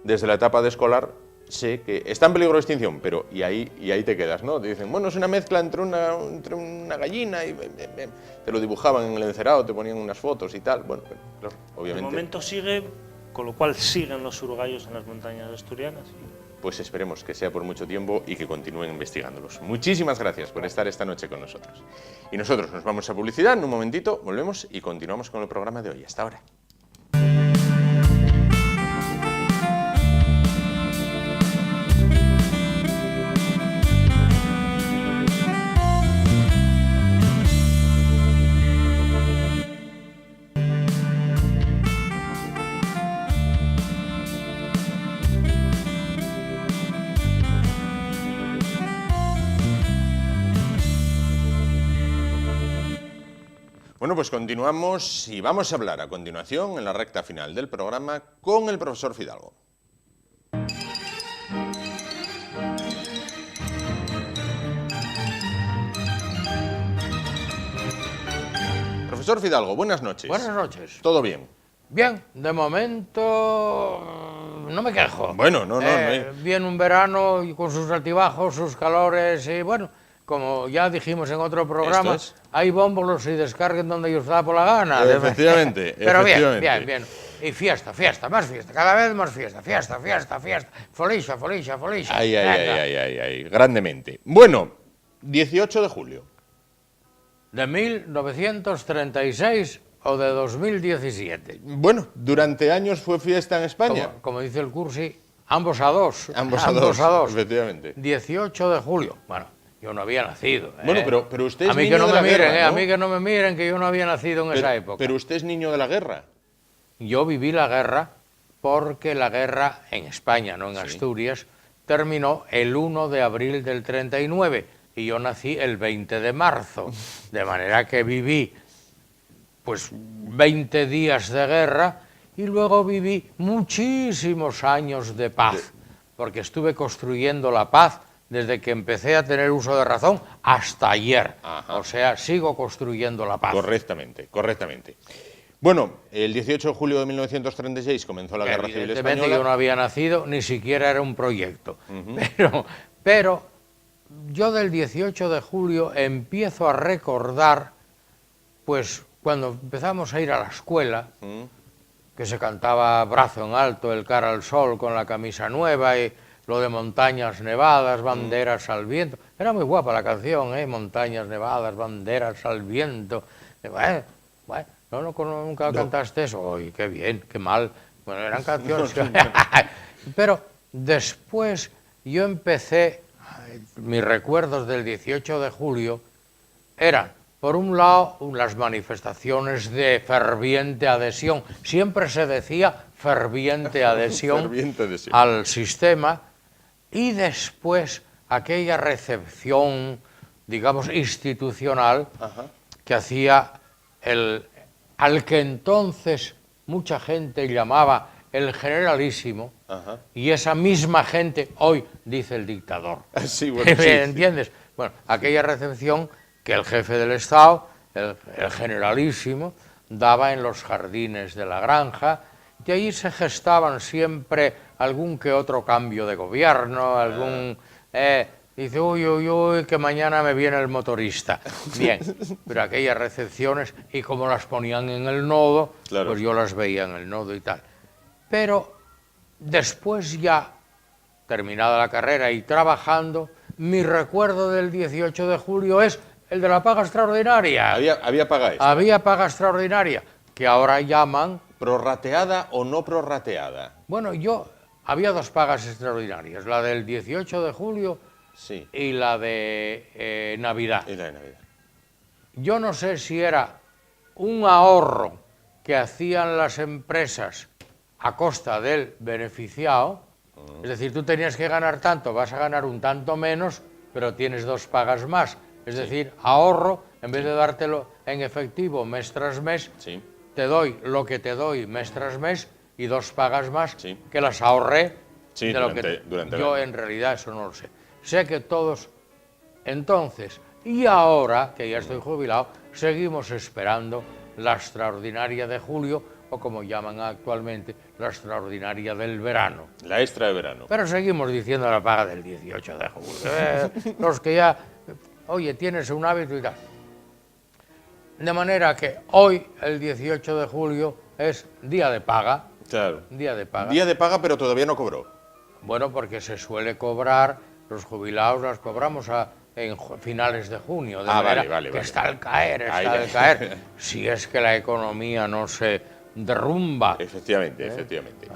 desde la etapa de escolar, sé que está en peligro de extinción, pero y ahí te quedas, ¿no? Te dicen, bueno, es una mezcla entre una gallina y te lo dibujaban en el encerado, te ponían unas fotos y tal. Bueno, claro, obviamente. De momento sigue, con lo cual siguen los urogallos en las montañas asturianas. Pues esperemos que sea por mucho tiempo y que continúen investigándolos. Muchísimas gracias por estar esta noche con nosotros. Y nosotros nos vamos a publicidad, en un momentito volvemos y continuamos con el programa de hoy. Hasta ahora. Bueno, pues continuamos y vamos a hablar a continuación, en la recta final del programa, con el profesor Fidalgo. Profesor Fidalgo, buenas noches. Buenas noches. ¿Todo bien? Bien, de momento no me quejo. Bueno, no hay... Bien un verano y con sus altibajos, sus calores y bueno, como ya dijimos en otro programa, hay bómbolos y descarguen donde ellos da por la gana. Efectivamente, Pero efectivamente. bien. Y fiesta, más fiesta, cada vez más fiesta. Folixa. Ay, grandemente. Bueno, 18 de julio. ¿De 1936 o de 2017? Bueno, durante años fue fiesta en España. Como dice el Cursi, ambos a dos. Ambos a dos, efectivamente. 18 de julio. Bueno, yo no había nacido. Bueno, pero usted es a mí niño que no de me la miren, guerra, ¿no? A mí que no me miren, que yo no había nacido en esa época. Pero usted es niño de la guerra. Yo viví la guerra porque la guerra en España, no en Asturias, terminó el 1 de abril del 39 y yo nací el 20 de marzo. De manera que viví pues 20 días de guerra y luego viví muchísimos años de paz, porque estuve construyendo la paz desde que empecé a tener uso de razón hasta ayer. Ajá. O sea, sigo construyendo la paz. Correctamente. Bueno, el 18 de julio de 1936 comenzó la Guerra Civil Evidentemente Española. yo no había nacido, ni siquiera era un proyecto. Pero yo del 18 de julio empiezo a recordar, pues cuando empezamos a ir a la escuela, que se cantaba brazo en alto, el cara al sol con la camisa nueva y lo de montañas nevadas, banderas al viento. Era muy guapa la canción, montañas nevadas, banderas al viento. Bueno, nunca cantaste eso. Oye, qué bien, qué mal. Bueno, eran canciones. Pero después yo empecé, mis recuerdos del 18 de julio eran, por un lado, las manifestaciones de ferviente adhesión. Siempre se decía ferviente adhesión al sistema. Y después aquella recepción, digamos, institucional que hacía al que entonces mucha gente llamaba el generalísimo, y esa misma gente hoy dice el dictador. Sí, bueno, ¿Entiendes? Bueno, aquella recepción que el jefe del Estado, el generalísimo, daba en los jardines de la granja, y allí se gestaban siempre algún que otro cambio de gobierno, dice, uy, que mañana me viene el motorista. Bien, pero aquellas recepciones, y como las ponían en el nodo, claro, pues yo las veía en el nodo y tal. Pero después ya, terminada la carrera y trabajando, mi recuerdo del 18 de julio es el de la paga extraordinaria. ¿Había paga extra? Había paga extraordinaria. que ahora llaman... ¿Prorrateada o no prorrateada? Bueno, había dos pagas extraordinarias, la del 18 de julio Sí. y la de Navidad. Y la de Navidad. Yo no sé si era un ahorro que hacían las empresas a costa del beneficiado, es decir, tú tenías que ganar tanto, vas a ganar un tanto menos, pero tienes dos pagas más. Es decir, ahorro, en vez de dártelo en efectivo mes tras mes, Sí. te doy lo que te doy mes tras mes y dos pagas más Sí. que las ahorré Sí, de lo durante el yo año. en realidad eso no lo sé. Sé que todos entonces y ahora que ya estoy jubilado seguimos esperando la extraordinaria de julio o como llaman actualmente la extraordinaria del verano. La extra de verano. Pero seguimos diciendo la paga del 18 de julio. Los que ya, oye, tienes un hábito y tal. De manera que hoy, el 18 de julio, es día de paga. Claro. Día de paga. Día de paga, pero todavía no cobró. Bueno, porque se suele cobrar, los jubilados las cobramos en finales de junio. De manera vale. que está al caer, Ahí, está al caer. Si es que la economía no se derrumba. Efectivamente, efectivamente.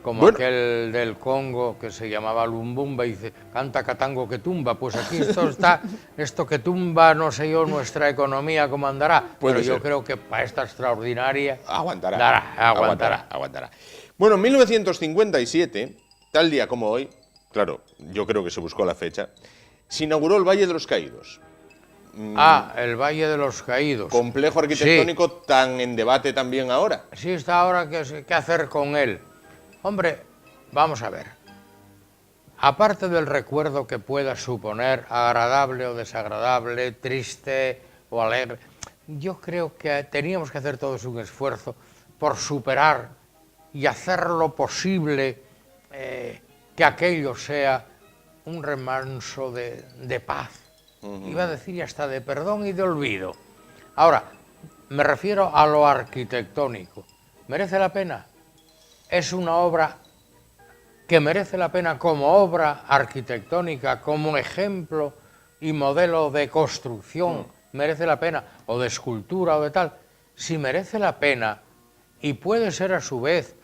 Como Bueno. aquel del Congo que se llamaba Lumbumba y dice, canta catango que tumba. Pues aquí esto que tumba, no sé yo, nuestra economía cómo andará. Puede Pero yo ser. creo que para esta extraordinaria Aguantará. aguantará. Aguantará. Bueno, en 1957, tal día como hoy, claro, yo creo que se buscó la fecha, se inauguró el Valle de los Caídos. El Valle de los Caídos. Complejo arquitectónico tan en debate también ahora. Sí, está ahora qué hacer con él. Hombre, vamos a ver. Aparte del recuerdo que pueda suponer, agradable o desagradable, triste o alegre, yo creo que teníamos que hacer todos un esfuerzo por superar y hacer lo posible que aquello sea un remanso de paz. Iba a decir y hasta de perdón y de olvido. Ahora, me refiero a lo arquitectónico. ¿Merece la pena? Es una obra que merece la pena como obra arquitectónica, como ejemplo y modelo de construcción, merece la pena, o de escultura o de tal. Si merece la pena y puede ser a su vez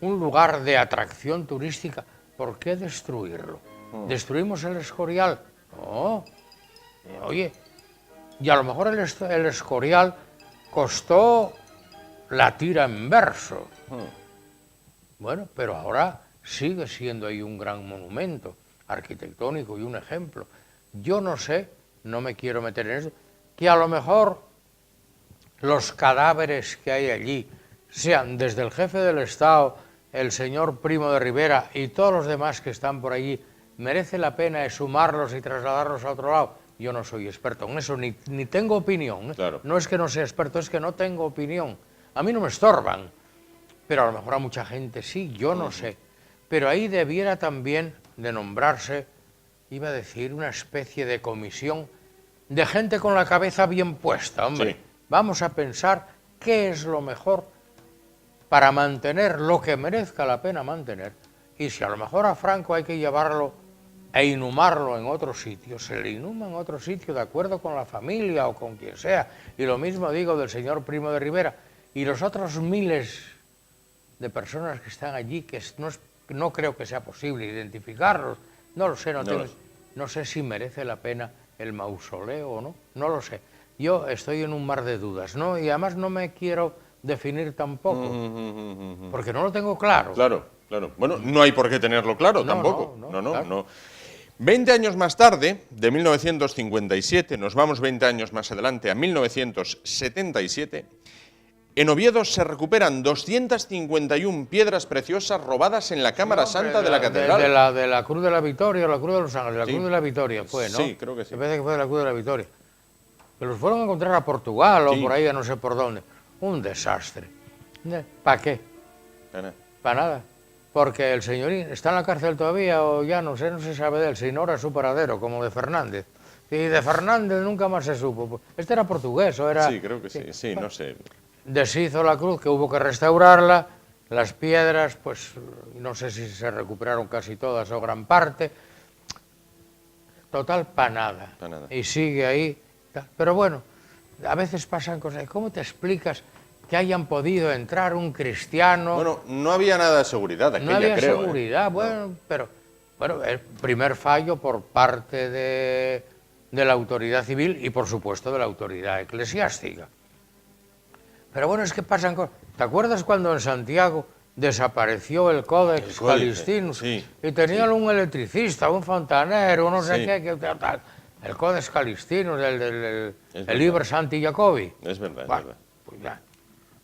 un lugar de atracción turística, ¿por qué destruirlo? ¿Destruimos el Escorial? No. Oye, y a lo mejor el Escorial costó la tira en verso. Bueno, pero ahora sigue siendo ahí un gran monumento arquitectónico y un ejemplo. Yo no sé, no me quiero meter en eso, que a lo mejor los cadáveres que hay allí, sean desde el jefe del Estado, el señor Primo de Rivera y todos los demás que están por allí, merece la pena exhumarlos y trasladarlos a otro lado. Yo no soy experto en eso, ni tengo opinión. Claro. No es que no sea experto, es que no tengo opinión. A mí no me estorban, pero a lo mejor a mucha gente sí, yo no sé. Pero ahí debiera también de nombrarse, iba a decir, una especie de comisión de gente con la cabeza bien puesta, hombre. Sí. Vamos a pensar qué es lo mejor para mantener lo que merezca la pena mantener. Y si a lo mejor a Franco hay que llevarlo e inhumarlo en otro sitio, se le inhuma en otro sitio de acuerdo con la familia o con quien sea. Y lo mismo digo del señor Primo de Rivera. Y los otros miles de personas que están allí, que no creo que sea posible identificarlos, no lo sé, no sé si merece la pena el mausoleo o no, no lo sé. Yo estoy en un mar de dudas, ¿no? Y además no me quiero definir tampoco, porque no lo tengo claro. Claro. Bueno, no hay por qué tenerlo claro No, tampoco. no, claro. 20 años más tarde, de 1957, nos vamos 20 años más adelante, a 1977, en Oviedo se recuperan 251 piedras preciosas robadas en la Cámara Santa de la Catedral. De la Cruz de la Victoria, o la Cruz de los Ángeles, la Sí. Cruz de la Victoria fue, ¿no? Sí, creo que sí. Me parece que fue de la Cruz de la Victoria. Que los fueron a encontrar a Portugal Sí. o por ahí, a no sé por dónde. Un desastre. ¿Para qué? Para nada. Porque el señorín está en la cárcel todavía o ya no se sabe de él, se ignora su paradero, como de Fernández. Y de Fernández nunca más se supo. Este era portugués o era... Sí, creo que sí, no sé. Deshizo la cruz, que hubo que restaurarla, las piedras, pues no sé si se recuperaron casi todas o gran parte. Total, para nada. Pa' nada. Y sigue ahí. Pero bueno, a veces pasan cosas. ¿Cómo te explicas que hayan podido entrar un cristiano. Bueno, no había nada de seguridad aquella, no había creo. seguridad, bueno, pero bueno, el primer fallo por parte de la autoridad civil y por supuesto de la autoridad eclesiástica. Pero bueno, es que pasan cosas. ¿Te acuerdas cuando en Santiago desapareció el Codex Calistinus? Sí, Y tenían un electricista, un fontanero, no sé qué, tal. El Codex Calistinus, el Liber Santi Jacobi. Es verdad, Bueno, es verdad. pues ya.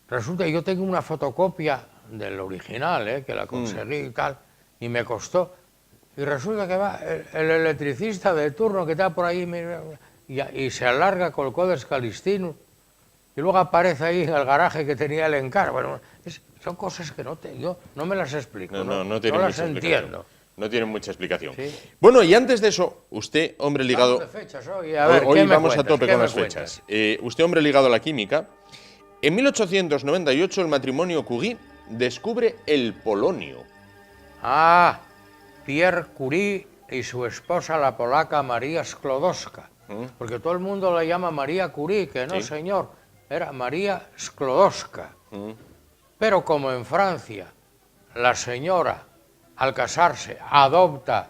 Resulta que yo tengo una fotocopia del original, que la conseguí y tal, y me costó. Y resulta que va el electricista de turno que está por ahí y se alarga con el Codex Calistinus y luego aparece ahí en el garaje que tenía el encargo. Bueno, son cosas que yo no me las explico, No tiene las mucha explicación. entiendo. No tiene mucha explicación. Sí. Bueno, y antes de eso, usted, hombre ligado... Vamos de fechas hoy, a ver, Hoy ¿qué me vamos a cuentas? tope ¿Qué con me las cuentas? fechas. Usted, hombre ligado a la química, en 1898 el matrimonio Curie descubre el polonio. Ah, Pierre Curie y su esposa, la polaca María Sklodowska. Porque todo el mundo la llama María Curie, que no, Sí. señor, era María Sklodowska. Pero como en Francia la señora, al casarse, adopta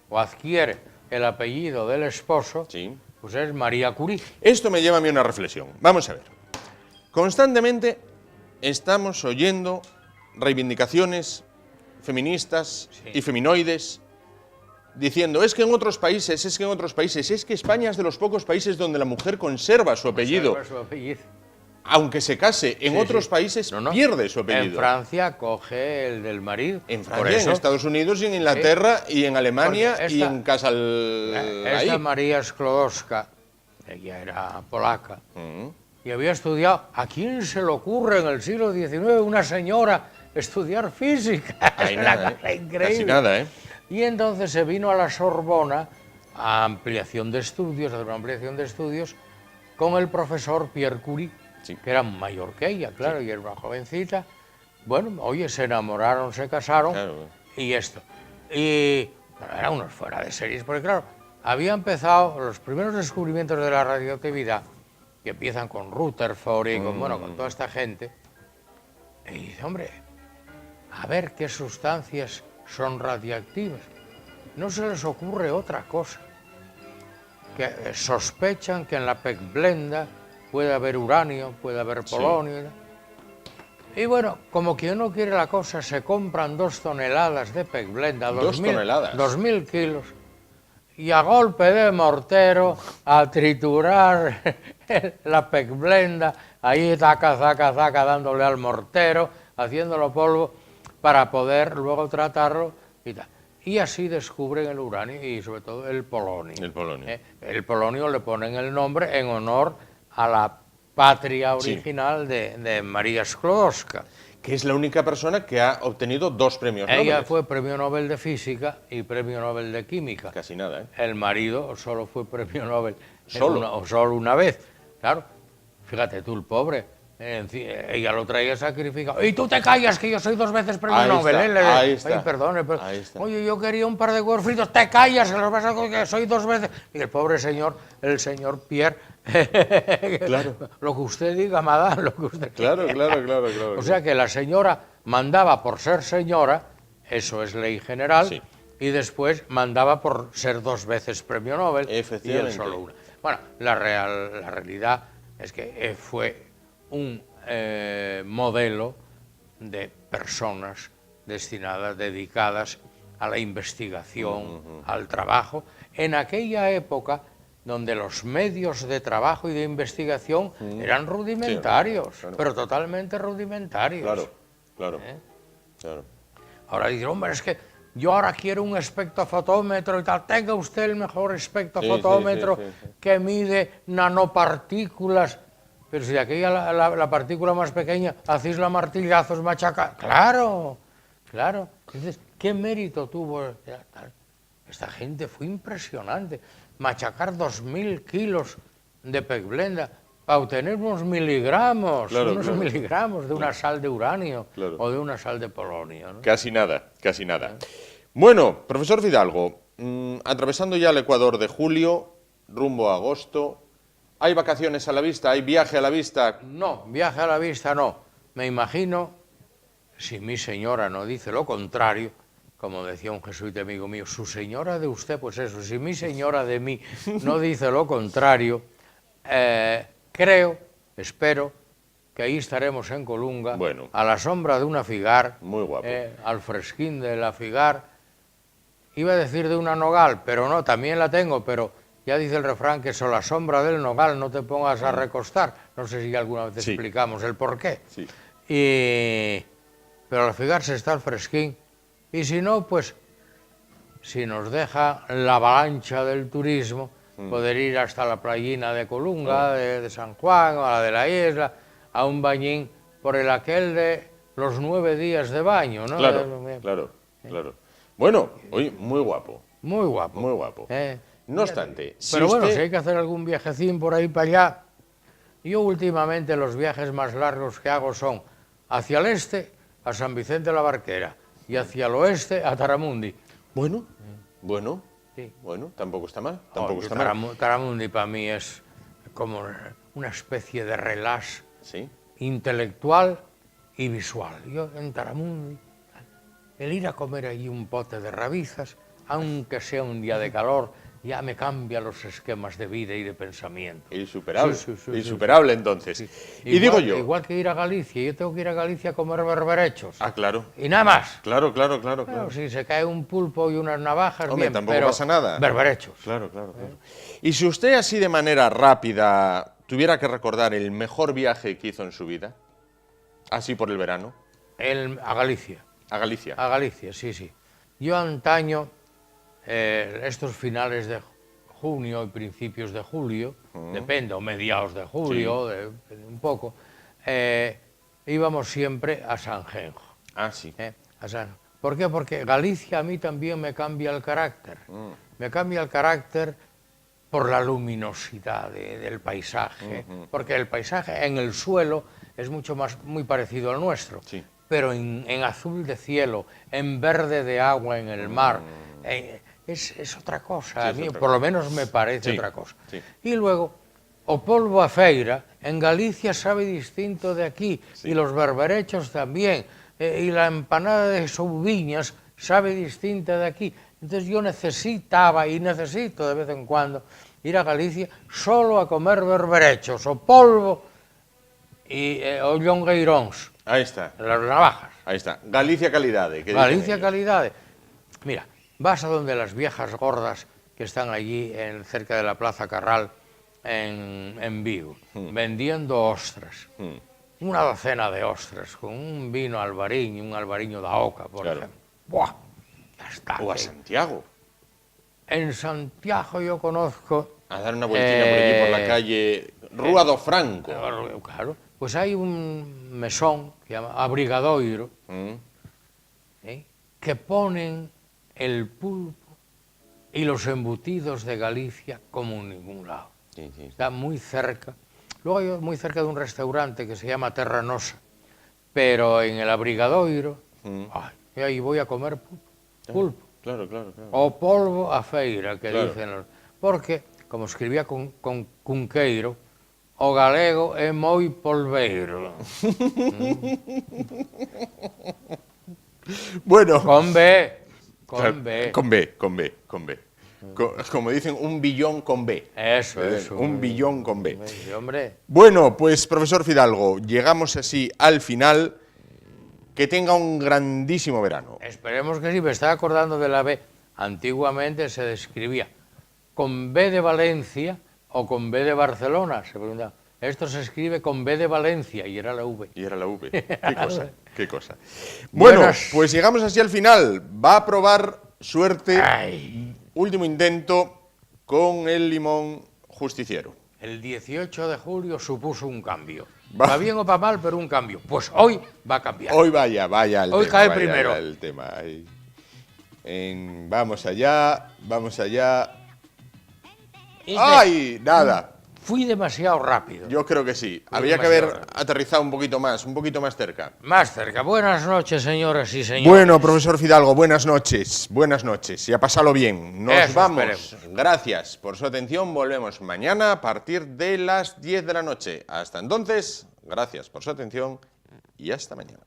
o adquiere el apellido del esposo, Sí. pues es María Curie. Esto me lleva a mí a una reflexión. Vamos a ver. Constantemente estamos oyendo reivindicaciones feministas y feminoides diciendo es que en otros países, es que España es de los pocos países donde la mujer conserva su apellido. Conserva su apellido. Aunque se case, en Sí, otros sí. país No, no. pierde su apellido. En Francia coge el del marido. En Por Francia, eso, en Estados Unidos y en Inglaterra y en Alemania Porque y esta- en casa esta ahí. María Sklodowska, ella era polaca, y había estudiado. ¿A quién se le ocurre en el siglo XIX una señora estudiar física? Ahí Es una nada, cosa increíble. Casi nada, ¿eh? Y entonces se vino a la Sorbona a ampliación de estudios, a hacer una ampliación de estudios con el profesor Pierre Curie, Sí. que era mayor que ella, claro, y era una jovencita. Bueno, oye, se enamoraron, se casaron, Claro. y esto. Y bueno, eran unos fuera de series, porque claro, había empezado los primeros descubrimientos de la radioactividad, que empiezan con Rutherford y con toda esta gente. Y dice, hombre, a ver qué sustancias son radiactivas. No se les ocurre otra cosa. Que sospechan que en la pecblenda puede haber uranio, puede haber polonio. Y bueno, como quien no quiere la cosa, se compran 2 toneladas de pecblenda, 2 toneladas. 2.000 kilos, y a golpe de mortero a triturar la pecblenda, ahí zaca, dándole al mortero, haciéndolo polvo, para poder luego tratarlo y tal. Y así descubren el uranio y sobre todo el polonio. El polonio. El polonio le ponen el nombre en honor a la patria original de María Sklodowska. Que es la única persona que ha obtenido 2 premios Nobel. Ella fue premio Nobel de Física y premio Nobel de Química. Casi nada, ¿eh? El marido solo fue premio Nobel ¿Solo? solo una vez. Claro, fíjate tú, el pobre. Ella lo traía sacrificado. Y tú te callas, que yo soy 2 veces premio Ahí Nobel. está, ahí está. Ay, perdone, pero, Ahí está. oye, yo quería un par de huevos fritos. Te callas, que los vas a que soy 2 veces. Y el pobre señor, el señor Pierre, Claro. lo que usted diga, madame, lo que usted Claro. O sea que la señora mandaba por ser señora, eso es ley general, Sí. y después mandaba por ser 2 veces premio Nobel y él Efectivamente. solo una. Bueno, la realidad es que fue un modelo de personas destinadas, dedicadas a la investigación, al trabajo, en aquella época donde los medios de trabajo y de investigación eran rudimentarios, claro. pero totalmente rudimentarios. Claro. ¿Eh? Claro. Ahora dicen, hombre, es que yo ahora quiero un espectrofotómetro y tal. Tenga usted el mejor espectrofotómetro sí. que mide nanopartículas. Pero si de aquella la partícula más pequeña hacéis la martillazos, machaca. Claro. Entonces, ¿qué mérito tuvo? Esta gente fue impresionante. Machacar 2.000 kilos de pecblenda para obtener unos miligramos, Claro. miligramos de una sal de uranio Claro. o de una sal de polonio, ¿no? Casi nada. Bueno, profesor Fidalgo, atravesando ya el Ecuador de julio, rumbo a agosto, ¿hay vacaciones a la vista? ¿Hay viaje a la vista? No, viaje a la vista no. me imagino, si mi señora no dice lo contrario, como decía un jesuita amigo mío, su señora de usted, pues eso, si mi señora de mí no dice lo contrario, creo, espero, que ahí estaremos en Colunga, Bueno. a la sombra de una figar, Muy guapo. al fresquín de la figar, iba a decir de una nogal, pero no, también la tengo, pero ya dice el refrán que a la sombra del nogal no te pongas a recostar, no sé si alguna vez Sí. explicamos el por qué. Sí. Pero al fijarse está el fresquín. Y si no, pues, si nos deja la avalancha del turismo, poder ir hasta la playina de Colunga, de San Juan, o a la de la isla, a un bañín por el aquel de los 9 días de baño, ¿no? Claro. Bueno, oye, muy guapo. Muy guapo. Muy guapo. No obstante, si Pero bueno, usted- si hay que hacer algún viajecín por ahí para allá, yo últimamente los viajes más largos que hago son hacia el este, a San Vicente de la Barquera, y hacia el oeste, a Taramundi. Bueno, Sí. tampoco está mal. Taramundi para mí es como una especie de relax Sí. intelectual y visual. Yo en Taramundi, el ir a comer allí un pote de rabizas, aunque sea un día de calor, ya me cambia los esquemas de vida y de pensamiento. Insuperable. Sí. Insuperable, entonces. Y digo yo... Igual que ir a Galicia, yo tengo que ir a Galicia a comer berberechos. Ah, claro. Y nada más. Claro. Bueno, si se cae un pulpo y unas navajas, Hombre, bien, tampoco pero pasa nada. berberechos. Claro. Y si usted así de manera rápida tuviera que recordar el mejor viaje que hizo en su vida, así por el verano, A Galicia. a Galicia. A Galicia, sí. Yo antaño, estos finales de junio y principios de julio, depende, o mediados de julio, un poco, íbamos siempre a Sanjenjo. Ah, sí. ¿Por qué? Porque Galicia a mí también me cambia el carácter. Me cambia el carácter por la luminosidad del paisaje, porque el paisaje en el suelo es muy parecido al nuestro, Sí. pero en azul de cielo, en verde de agua en el mar, es otra cosa. Sí, A es mí otra por cosa. lo menos me parece Sí, otra cosa. sí. Y luego, o polvo a feira, en Galicia sabe distinto de aquí, y los berberechos también, y la empanada de Souviñas sabe distinta de aquí. Entonces yo necesitaba y necesito de vez en cuando ir a Galicia solo a comer berberechos, o polvo, o llongueiróns, Ahí está. las navajas. Ahí está. Galicia Calidade. que dicen Galicia ellos. calidad. Mira, vas a donde las viejas gordas que están allí cerca de la Plaza Carral en Vigo, vendiendo ostras. Una docena de ostras, con un vino albariño, un albariño da Oca, por Claro. ejemplo. ¡Buah! Ya está. O a Santiago. En Santiago yo conozco... A dar una vueltina por allí por la calle Rúa do Franco. Claro, pues hay un mesón que se llama Abrigadoiro, que ponen el pulpo y los embutidos de Galicia como en ningún lado. Sí. Está muy cerca. Luego hay muy cerca de un restaurante que se llama Terra Nosa, pero en el Abrigadoiro, y ahí voy a comer pulpo. Claro. O polvo a feira, que Claro. dicen los... Porque, como escribía con Cunqueiro, o galego é moi polveiro. Bueno. Con B. Con B. Como dicen, un billón con B. Eso. Un billón con B. Sí, hombre. Bueno, pues profesor Fidalgo, llegamos así al final. Que tenga un grandísimo verano. Esperemos que sí, me estaba acordando de la B. Antiguamente se describía con B de Valencia o con B de Barcelona, se preguntaba. Esto se escribe con B de Valencia y era la V. Y era la V. Qué cosa. Bueno, Buenas. pues llegamos así al final. Va a probar suerte. Ay. Último intento con el limón justiciero. El 18 de julio supuso un cambio. Va. Va bien o para mal, pero un cambio. Pues hoy va a cambiar. Hoy vaya el Hoy tema. cae vaya primero. El tema. Vamos allá. ¡Ay! Nada. Fui demasiado rápido. Yo creo que sí. Habría que demasiado haber aterrizado un poquito más cerca. Más cerca. Buenas noches, señoras y señores. Bueno, profesor Fidalgo, buenas noches. Y a pasarlo bien. Nos Eso vamos. esperemos. Gracias por su atención. Volvemos mañana a partir de las 10 de la noche. Hasta entonces, gracias por su atención y hasta mañana.